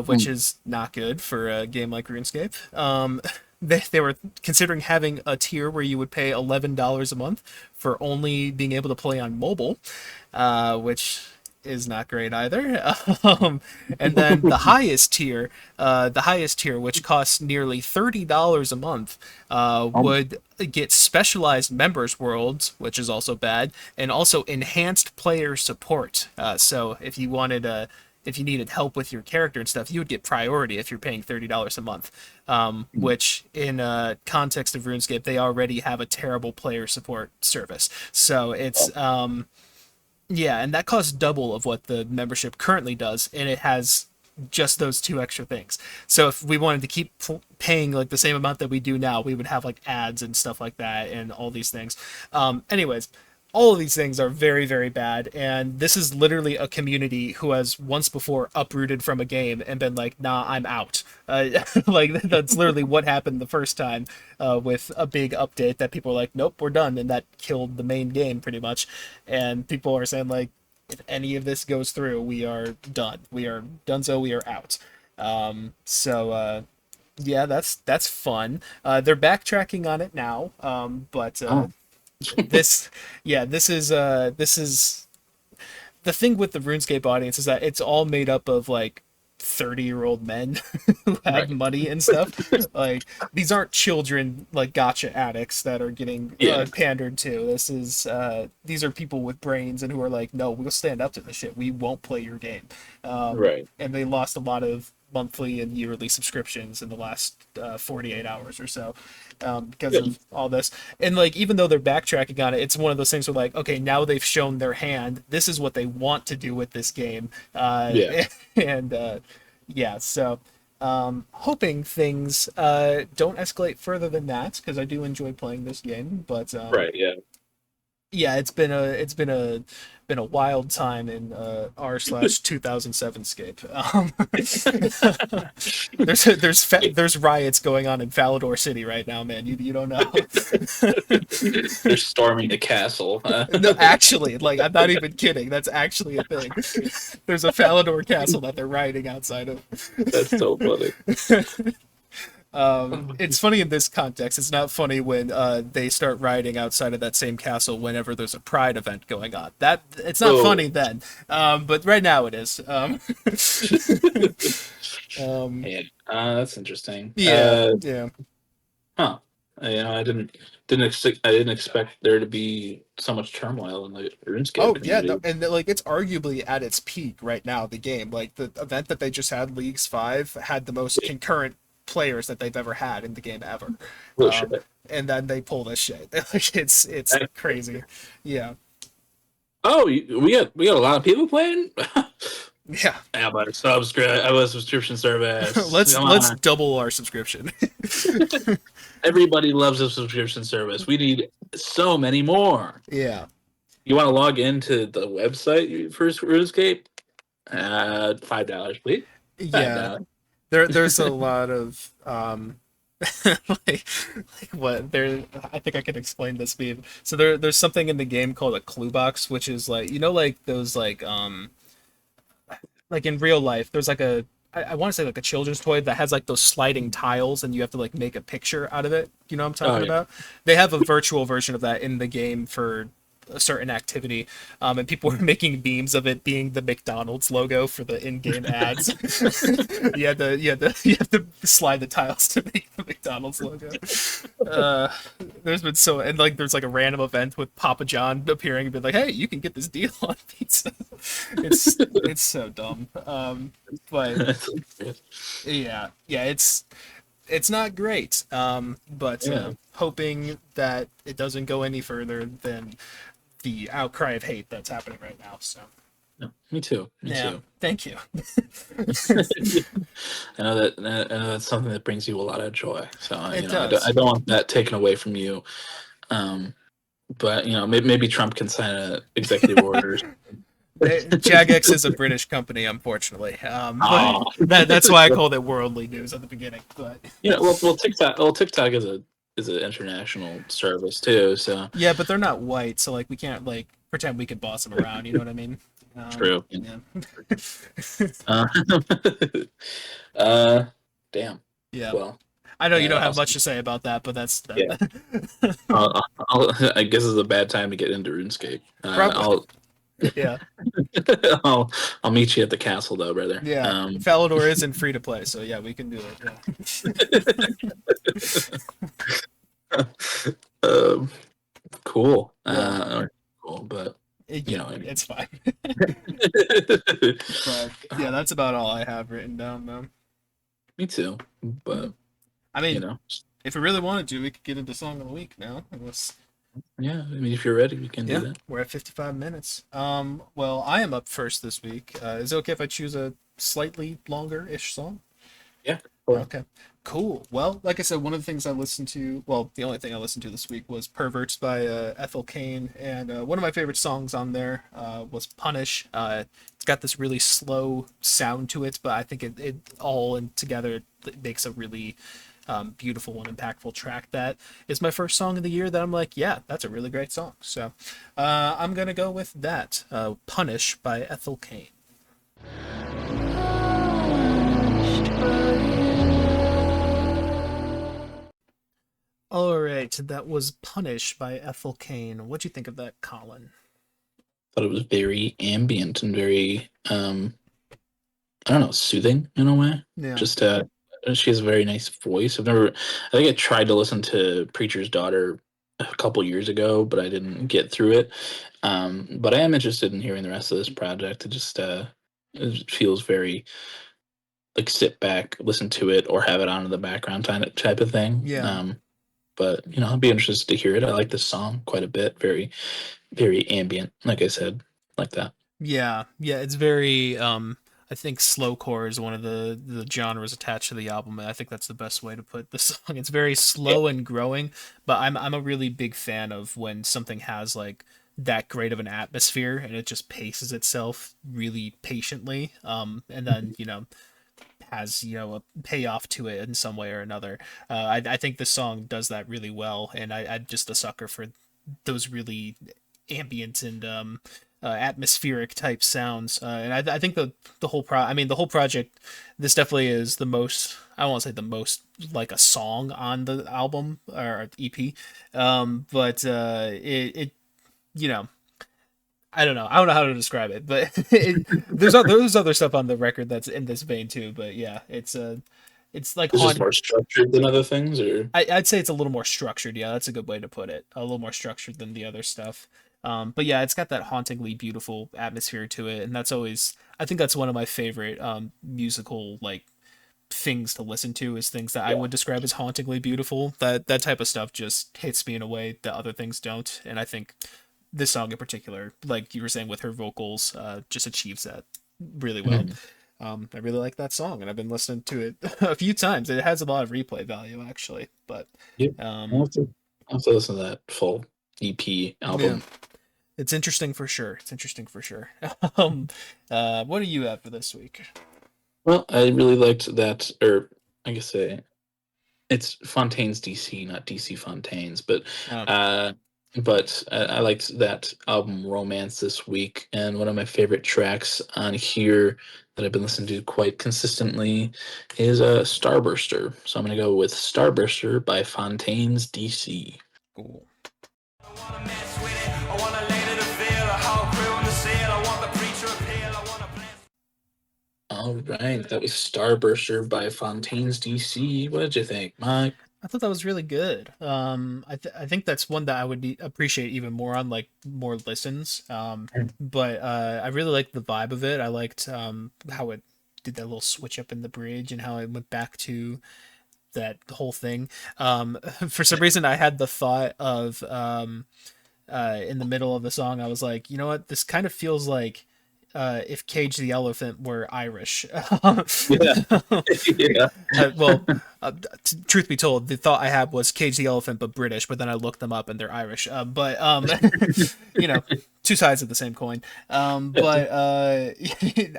which is not good for a game like RuneScape. They were considering having a tier where you would pay $11 a month for only being able to play on mobile, which is not great either. And then the highest tier, which costs nearly $30 a month, would get specialized members worlds, which is also bad, and also enhanced player support. So if you needed help with your character and stuff, you would get priority if you're paying $30 a month. Which in context of RuneScape, they already have a terrible player support service. So it's yeah, and that costs double of what the membership currently does, and it has just those two extra things. So if we wanted to keep paying like the same amount that we do now, we would have like ads and stuff like that and all these things. Anyways, all of these things are very, very bad, and this is literally a community who has once before uprooted from a game and been like, nah, I'm out. Like, that's literally what happened the first time with a big update that people are like, nope, we're done, and that killed the main game pretty much. And people are saying like, if any of this goes through, we are done. We are donezo, we are out. Yeah, that's fun. They're backtracking on it now, but this is the thing with the RuneScape audience is that it's all made up of like 30-year-old men who have money and stuff. Like, these aren't children like gotcha addicts that are getting pandered to. These are people with brains and who are like, no, we'll stand up to this shit. We won't play your game. And they lost a lot of monthly and yearly subscriptions in the last 48 hours or so because of all this. And like, even though they're backtracking on it, it's one of those things where like, okay, now they've shown their hand. This is what they want to do with this game. So hoping things don't escalate further than that, because I do enjoy playing this game. But yeah, it's been a wild time in r/2007 scape. There's riots going on in Falador City right now, man. You don't know. They're storming the castle. No, actually, like, I'm not even kidding. That's actually a thing. There's a Falador castle that they're rioting outside of. That's so funny. It's funny in this context. It's not funny when they start rioting outside of that same castle whenever there's a pride event going on. That it's not funny then, but right now it is. That's interesting. Yeah. Huh. I didn't expect there to be so much turmoil in the RuneScape community. Yeah, no, and like, it's arguably at its peak right now. The game, like the event that they just had, Leagues 5, had the most concurrent players that they've ever had in the game ever. And then they pull this shit. Like, it's crazy. Yeah. Oh, we got a lot of people playing. Yeah. I about a subscription service. let's double our subscription. Everybody loves a subscription service. We need so many more. Yeah. You want to log into the website for RuneScape? $5, please. Yeah. There's a lot of like what there. I think I can explain this meme. So there's something in the game called a clue box, which is like, like those like in real life, there's like I want to say like a children's toy that has like those sliding tiles, and you have to like make a picture out of it. You know what I'm talking about? They have a virtual version of that in the game for a certain activity, and people were making memes of it being the McDonald's logo for the in-game ads. You have to slide the tiles to make the McDonald's logo. Uh, there's been so and like there's like a random event with Papa John appearing and be like, "Hey, you can get this deal on pizza." It's so dumb. But yeah, it's not great. But Yeah. hoping that it doesn't go any further than the outcry of hate that's happening right now. So No, me too. Me yeah, too. thank you. I know that's something that brings you a lot of joy. So It I does. don't want that taken away from you. Um, but maybe Trump can sign a executive orders. Jagex is a British company, unfortunately. But Oh, that's why I called it worldly news at the beginning. But TikTok is an international service too. So yeah, but they're not white, so like we can't like pretend we could boss them around. You know what I mean? true. Yeah. Uh, uh, damn. Yeah. Well, I know you don't have I'll, much to say about that, but that's yeah. that. I guess it's a bad time to get into RuneScape. Probably. Yeah. I'll meet you at the castle though, brother. Yeah. Falador isn't free to play, so yeah, we can do it. um, cool. Yeah. Cool, but Yeah, I mean. it's fine. But yeah, that's about all I have written down, though. Me too. Yeah. But I you mean, know, if we really wanted to, we could get into song of the week now. Unless, yeah. I mean, if you're ready, we can do yeah, that. we're at 55 minutes. Well, I am up first this week. Is it okay if I choose a slightly longer-ish song? Yeah. Cool. Okay, cool. Well, like I said, one of the things I listened to, well, the only thing I listened to this week was Perverts by Ethel Cain, and one of my favorite songs on there was Punish. It's got this really slow sound to it, but I think it all in together it makes a really beautiful and impactful track that is my first song of the year that I'm like, yeah, that's a really great song. So I'm going to go with that, Punish by Ethel Cain. All right, that was Punish by Ethel Cain. What'd you think of that, Colin? Thought it was very ambient and very I don't know, soothing in a way. Yeah. Just she has a very nice voice. I think I tried to listen to Preacher's Daughter a couple years ago, but I didn't get through it. But I am interested in hearing the rest of this project. It feels very like sit back, listen to it, or have it on in the background type of thing. Yeah. But I'd be interested to hear it. I like this song quite a bit. Very, very ambient, like I said, like that. Yeah. Yeah, it's very I think slowcore is one of the genres attached to the album, and I think that's the best way to put the song. It's very Yeah. slow and growing, but I'm a really big fan of when something has like that great of an atmosphere and it just paces itself really patiently. And then, has a payoff to it in some way or another. I think the song does that really well, and I'm just a sucker for those really ambient and atmospheric type sounds. And I think the whole the whole project. This definitely is the most. I don't want to say the most like a song on the album or EP, but it you know I don't know. I don't know how to describe it, but there's other stuff on the record that's in this vein too. But yeah, it's like It's just more structured than other things, or I'd say it's a little more structured. Yeah, that's a good way to put it. A little more structured than the other stuff. But yeah, it's got that hauntingly beautiful atmosphere to it, and that's always I think that's one of my favorite musical like things to listen to is things that I yeah. would describe as hauntingly beautiful. That type of stuff just hits me in a way that other things don't, and I think this song in particular, like you were saying with her vocals, just achieves that really well. Mhm. I really like that song, and I've been listening to it a few times. It has a lot of replay value, actually. But Yeah, I'll um, have to, I'll have to listen to that full EP yeah, album. it's interesting for sure. It's interesting for sure. What do you have for this week? Well, I really liked that, or I guess it's Fontaine's DC, not DC Fontaine's, Um, uh, I liked that album Romance this week, and one of my favorite tracks on here that I've been listening to quite consistently is Starburster. So I'm gonna go with Starburster by Fontaine's DC. cool. All right, that was Starburster by Fontaine's DC. What did you think, Mike? I thought that was really good. I think that's one that I would appreciate even more on like more listens. But I really liked the vibe of it. I liked how it did that little switch up in the bridge and how it went back to that whole thing. For some reason, I had the thought of in the middle of the song, I was like, you know what? This kind of feels like if Cage the Elephant were Irish. Yeah, yeah, Well, truth be told, the thought I had was Cage the Elephant but British, but then I looked them up and they're Irish. But you know, two sides of the same coin. But I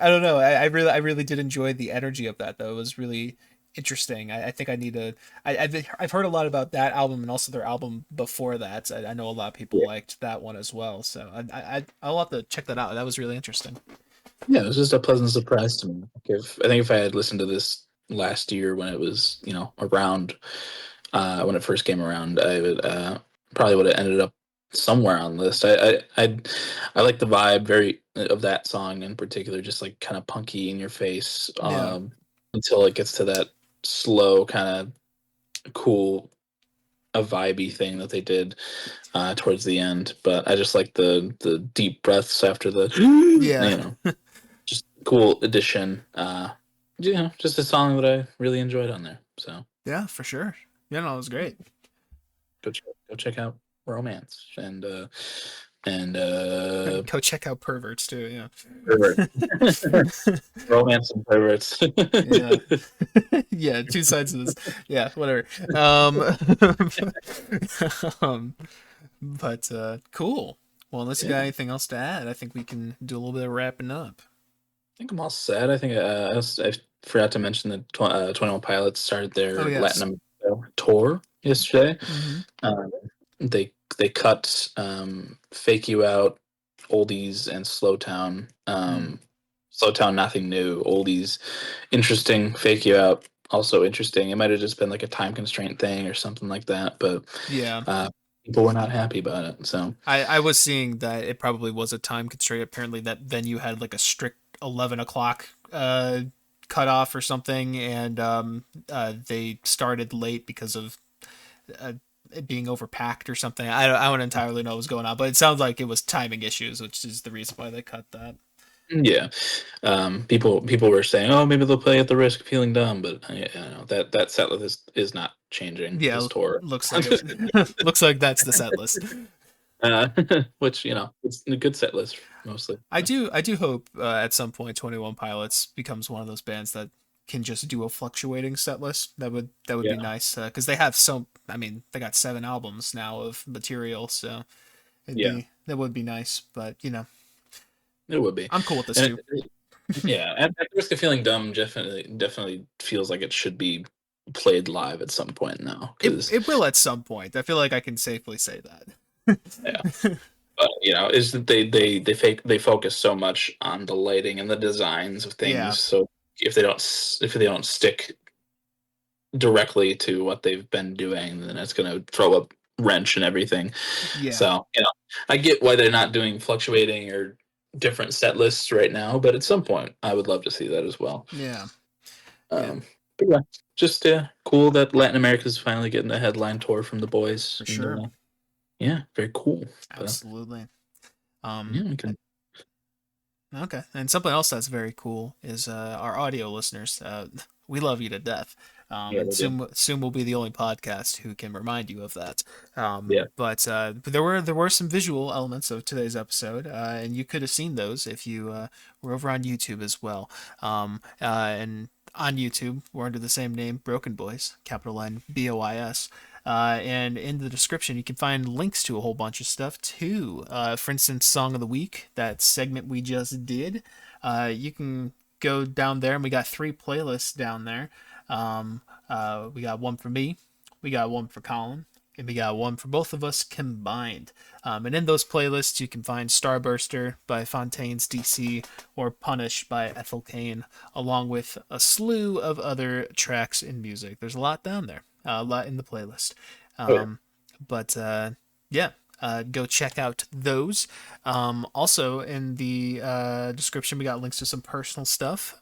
don't know. I really did enjoy the energy of that though. It was really interesting. I think I need to. I've heard a lot about that album and also their album before that. I know a lot of people yeah. liked that one as well. So I'll have to check that out. That was really interesting. Yeah, it was just a pleasant surprise to me. I think if I had listened to this last year when it was, around, when it first came around, I would probably would have ended up somewhere on the list. I like the vibe very of that song in particular, just like kind of punky in your face, Yeah. until it gets to that slow kind of cool, a vibey thing that they did towards the end. But I just like the deep breaths after the Yeah. just cool addition. Just a song that I really enjoyed on there. So Yeah, for sure. Yeah, no, it was great. go check out Romance and Go check out Perverts too. Pervert. Yeah. Romance and Perverts. Yeah. Yeah, two sides of this. Yeah, whatever. Um, but cool. Well, unless you got Yeah, anything else to add, I think we can do a little bit of wrapping up. I think I'm all set. I think I forgot to mention that 21 Pilots started Oh their yes. Latin America tour yesterday. Hmm. Um, they cut "Fake You Out," "Oldies," and "Slow Town." Mm. "Slow Town," nothing new. "Oldies," interesting. "Fake You Out," also interesting. It might have just been like a time constraint thing or something like that, but Yeah. uh, people were not happy about it. So I was seeing that it probably was a time constraint. Apparently, that venue had like a strict 11 o'clock cutoff or something, and they started late because of uh, it being overpacked or something. I don't entirely know what was going on, but it sounds like it was timing issues, which is the reason why they cut that. yeah, people were saying, "Oh, maybe they'll play at the risk of feeling dumb," but that set list is not changing Yeah, this tour. looks like it. Looks like that's the set list. uh, which it's a good set list mostly. I do hope at some point 21 Pilots becomes one of those bands that can just do a fluctuating set list. That would be Yeah, nice because they have so. I mean, they got 7 albums now of material, so yeah, that would be nice. But it would be, I'm cool with this and too. yeah, at the risk of feeling dumb, definitely feels like it should be played live at some point now. Because It will at some point. I feel like I can safely say that. yeah, but is that they focus so much on the lighting and the designs of Yeah, things. So if they don't stick directly to what they've been doing, then it's going to throw a wrench and everything. yeah, So, I get why they're not doing fluctuating or different set lists right now, but at some point, I would love to see that as well. yeah, yeah, Um, but yeah, just cool that Latin America is finally getting a headline tour from the boys, for and sure. yeah, very cool. But Absolutely. yeah, Um, we can. Okay. And something else that's very cool is our audio listeners. We love you to death. Yeah, And we do. soon we'll be the only podcast who can remind you of that. Yeah, But there were some visual elements of today's episode, and you could have seen those if you were over on YouTube as well. And on YouTube, we're under the same name, Broken Boys, capital N BOIS. And in the description, you can find links to a whole bunch of stuff too. For instance, Song of the Week, that segment we just did. You can go down there, and we got 3 playlists down there. We got one for me, we got one for Colin, and we got one for both of us combined. And in those playlists, you can find Starburster by Fontaine's DC or Punish by Ethel Kane, along with a slew of other tracks in music. There's a lot down there, a lot in the playlist. oh yeah, Um, but yeah, go check out those. Also, in the description, we got links to some personal stuff.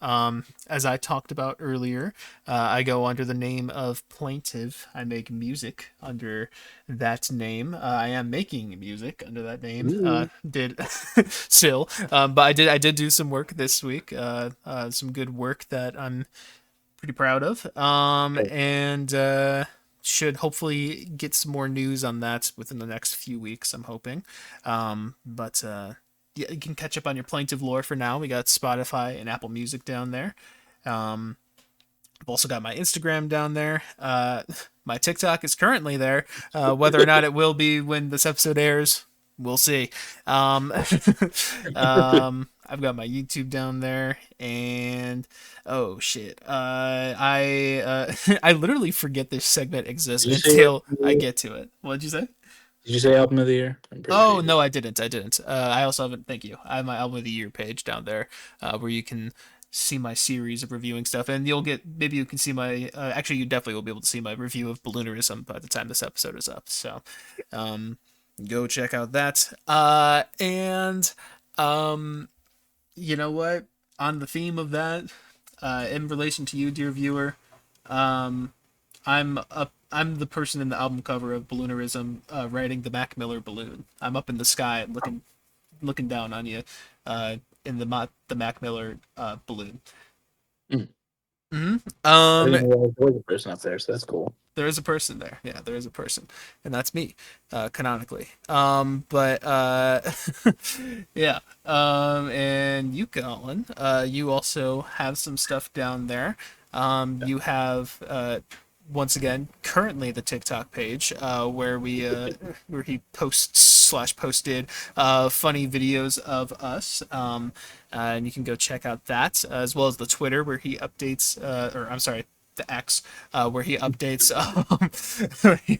As I talked about earlier, I go under the name of Plaintive. I make music under that name. I am making music under that name. Ooh. Did still, but I did do some work this week. Some good work that I'm pretty proud of. And should hopefully get some more news on that within the next few weeks. I'm hoping. But yeah, you can catch up on your Plaintive lore for now. We got Spotify and Apple Music down there. Um, I've also got my Instagram down there. My TikTok is currently there. Whether or not it will be when this episode airs, we'll see. Um, I've got my YouTube down there, and oh shit, I literally forget this segment exists Did you say until I get to it. What did you say? Did you say album of the year? I'm pretty sure Oh you did. no, I didn't. I didn't. I also haven't. Thank you. I have my album of the year page down there, where you can see my series of reviewing stuff, and you'll get maybe you can see my. Actually, you definitely will be able to see my review of Balloonerism by the time this episode is up. So, um, go check out that. And you know what? On the theme of that, in relation to you, dear viewer, um, I'm the person in the album cover of Balloonerism, riding the Mac Miller balloon. I'm up in the sky looking down on you, in the Mac Miller balloon. Mm. hmm I Um, didn't know there was a person up there, so that's cool. there is a person there. Yeah, there is a person, and that's me, canonically. But yeah. And you, Colin, you also have some stuff down there. You have once again currently the TikTok page, where he posted funny videos of us. And you can go check out that, as well as the Twitter where he updates, or I'm sorry, the X, where he updates,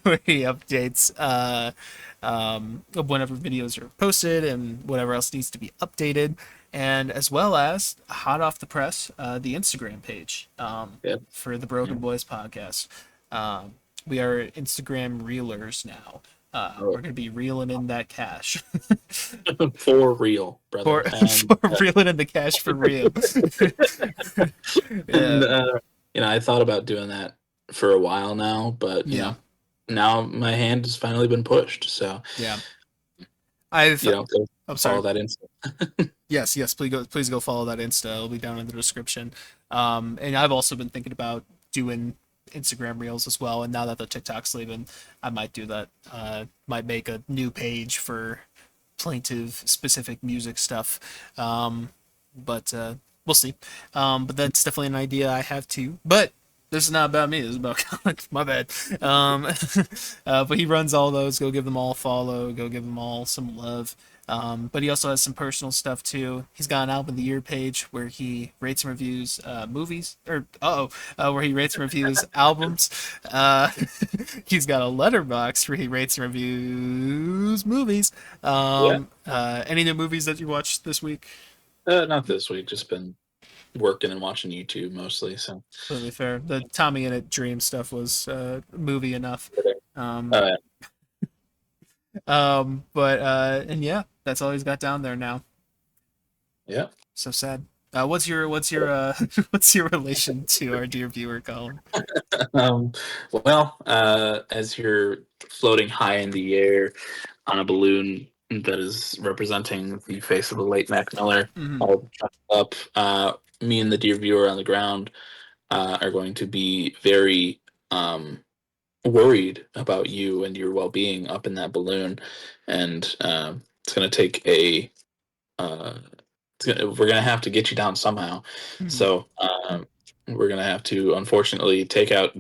where he updates whenever videos are posted and whatever else needs to be updated, and as well as hot off the press, the Instagram page, Yeah. for the Broken Yeah. Boys podcast. We are Instagram reelers now. Oh. We're gonna be reeling in that cash. For real, brother. for for reeling in the cash for real. And Yeah, I thought about doing that for a while now, but yeah, now my hand has finally been pushed. So yeah. I've. go I'm follow sorry. that Insta. Yes, yes. Please go follow that Insta. It'll be down in the description. And I've also been thinking about doing Instagram Reels as well. And now that the TikTok's leaving, I might do that. Might make a new page for plaintive specific music stuff. But we'll see. But that's definitely an idea I have too. But this is not about me. This is about Colin. My bad. But he runs all those. Go give them all a follow. Go give them all some love. But he also has some personal stuff too. He's got an album of the year page where he rates and reviews movies, or where he rates and reviews albums. Uh, he's got a letterbox where he rates and reviews movies. Yeah. Any new movies that you watched this week? Not this week. Just been working and watching YouTube mostly. So. Completely fair. The Tommy in It Dream stuff was movie enough. Um, Uh, but and yeah, that's all he's got down there now. yeah. So sad. What's your what's your relation to our dear viewer, Colin? Well, as you're floating high in the air on a balloon that is representing the face of the late Mac Miller, Mm-hmm. all chucked up, me and the dear viewer on the ground are going to be very worried about you and your well-being up in that balloon, and it's going to take a uh, we're gonna have to get you down somehow. Mm-hmm. So we're gonna have to, unfortunately, take out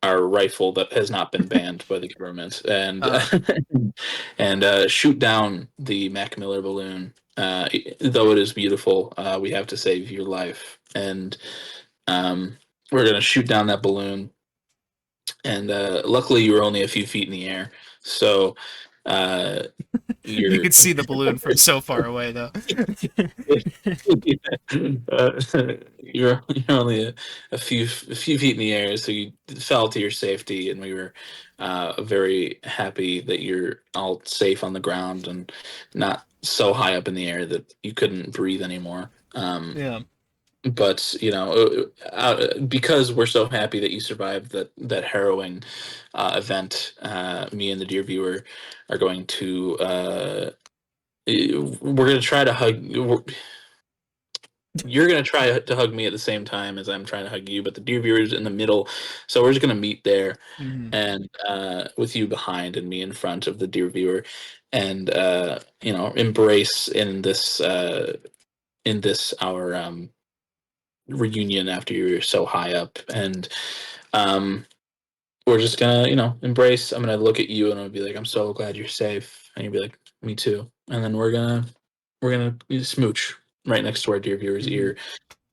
our rifle that has not been banned by the government, and Uh, and shoot down the Mac Miller balloon. Though it is beautiful, we have to save your life, and we're gonna shoot down that balloon. And luckily, you were only a few feet in the air, so uh, you you're could see the balloon from so far away, though. uh, you're only a few feet in the air, so you fell to your safety, and we were very happy that you're all safe on the ground and not so high up in the air that you couldn't breathe anymore. Yeah. But because we're so happy that you survived that harrowing event, me and the dear viewer are going to we're going to try to hug. You're going to try to hug me at the same time as I'm trying to hug you, but the dear viewer's in the middle, so we're just going to meet there, Mm-hmm. and with you behind and me in front of the dear viewer, and embrace in this our reunion after you're so high up, and um we're just gonna embrace. I'm gonna look at you and I'll be like, I'm so glad you're safe, and you'll be like, me too, and then we're gonna smooch right next to our dear viewer's Mm-hmm. ear,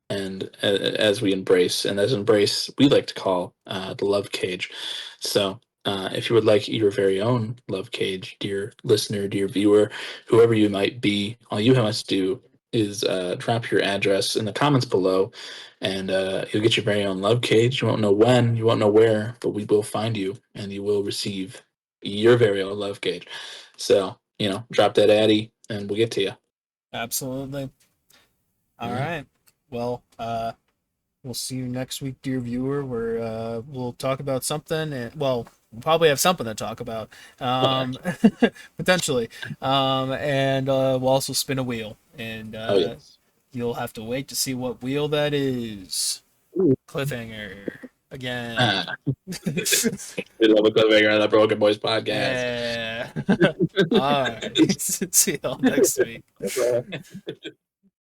and as we embrace, and as embrace we like to call the love cage. So if you would like your very own love cage, dear listener, dear viewer, whoever you might be, all you must do is drop your address in the comments below, and you'll get your very own love cage. You won't know when, you won't know where, but we will find you, and you will receive your very own love cage. So drop that addy and we'll get to you. Absolutely. All Yeah. right. Well, we'll see you next week, dear viewer, where we'll talk about something. And, well, we'll probably have something to talk about, Oh, potentially. And we'll also spin a wheel. And oh yes. you'll have to wait to see what wheel that is. Ooh. Cliffhanger. Again. Ah. We love a cliffhanger on the Broken Boys podcast. Yeah. All right. See y'all next week.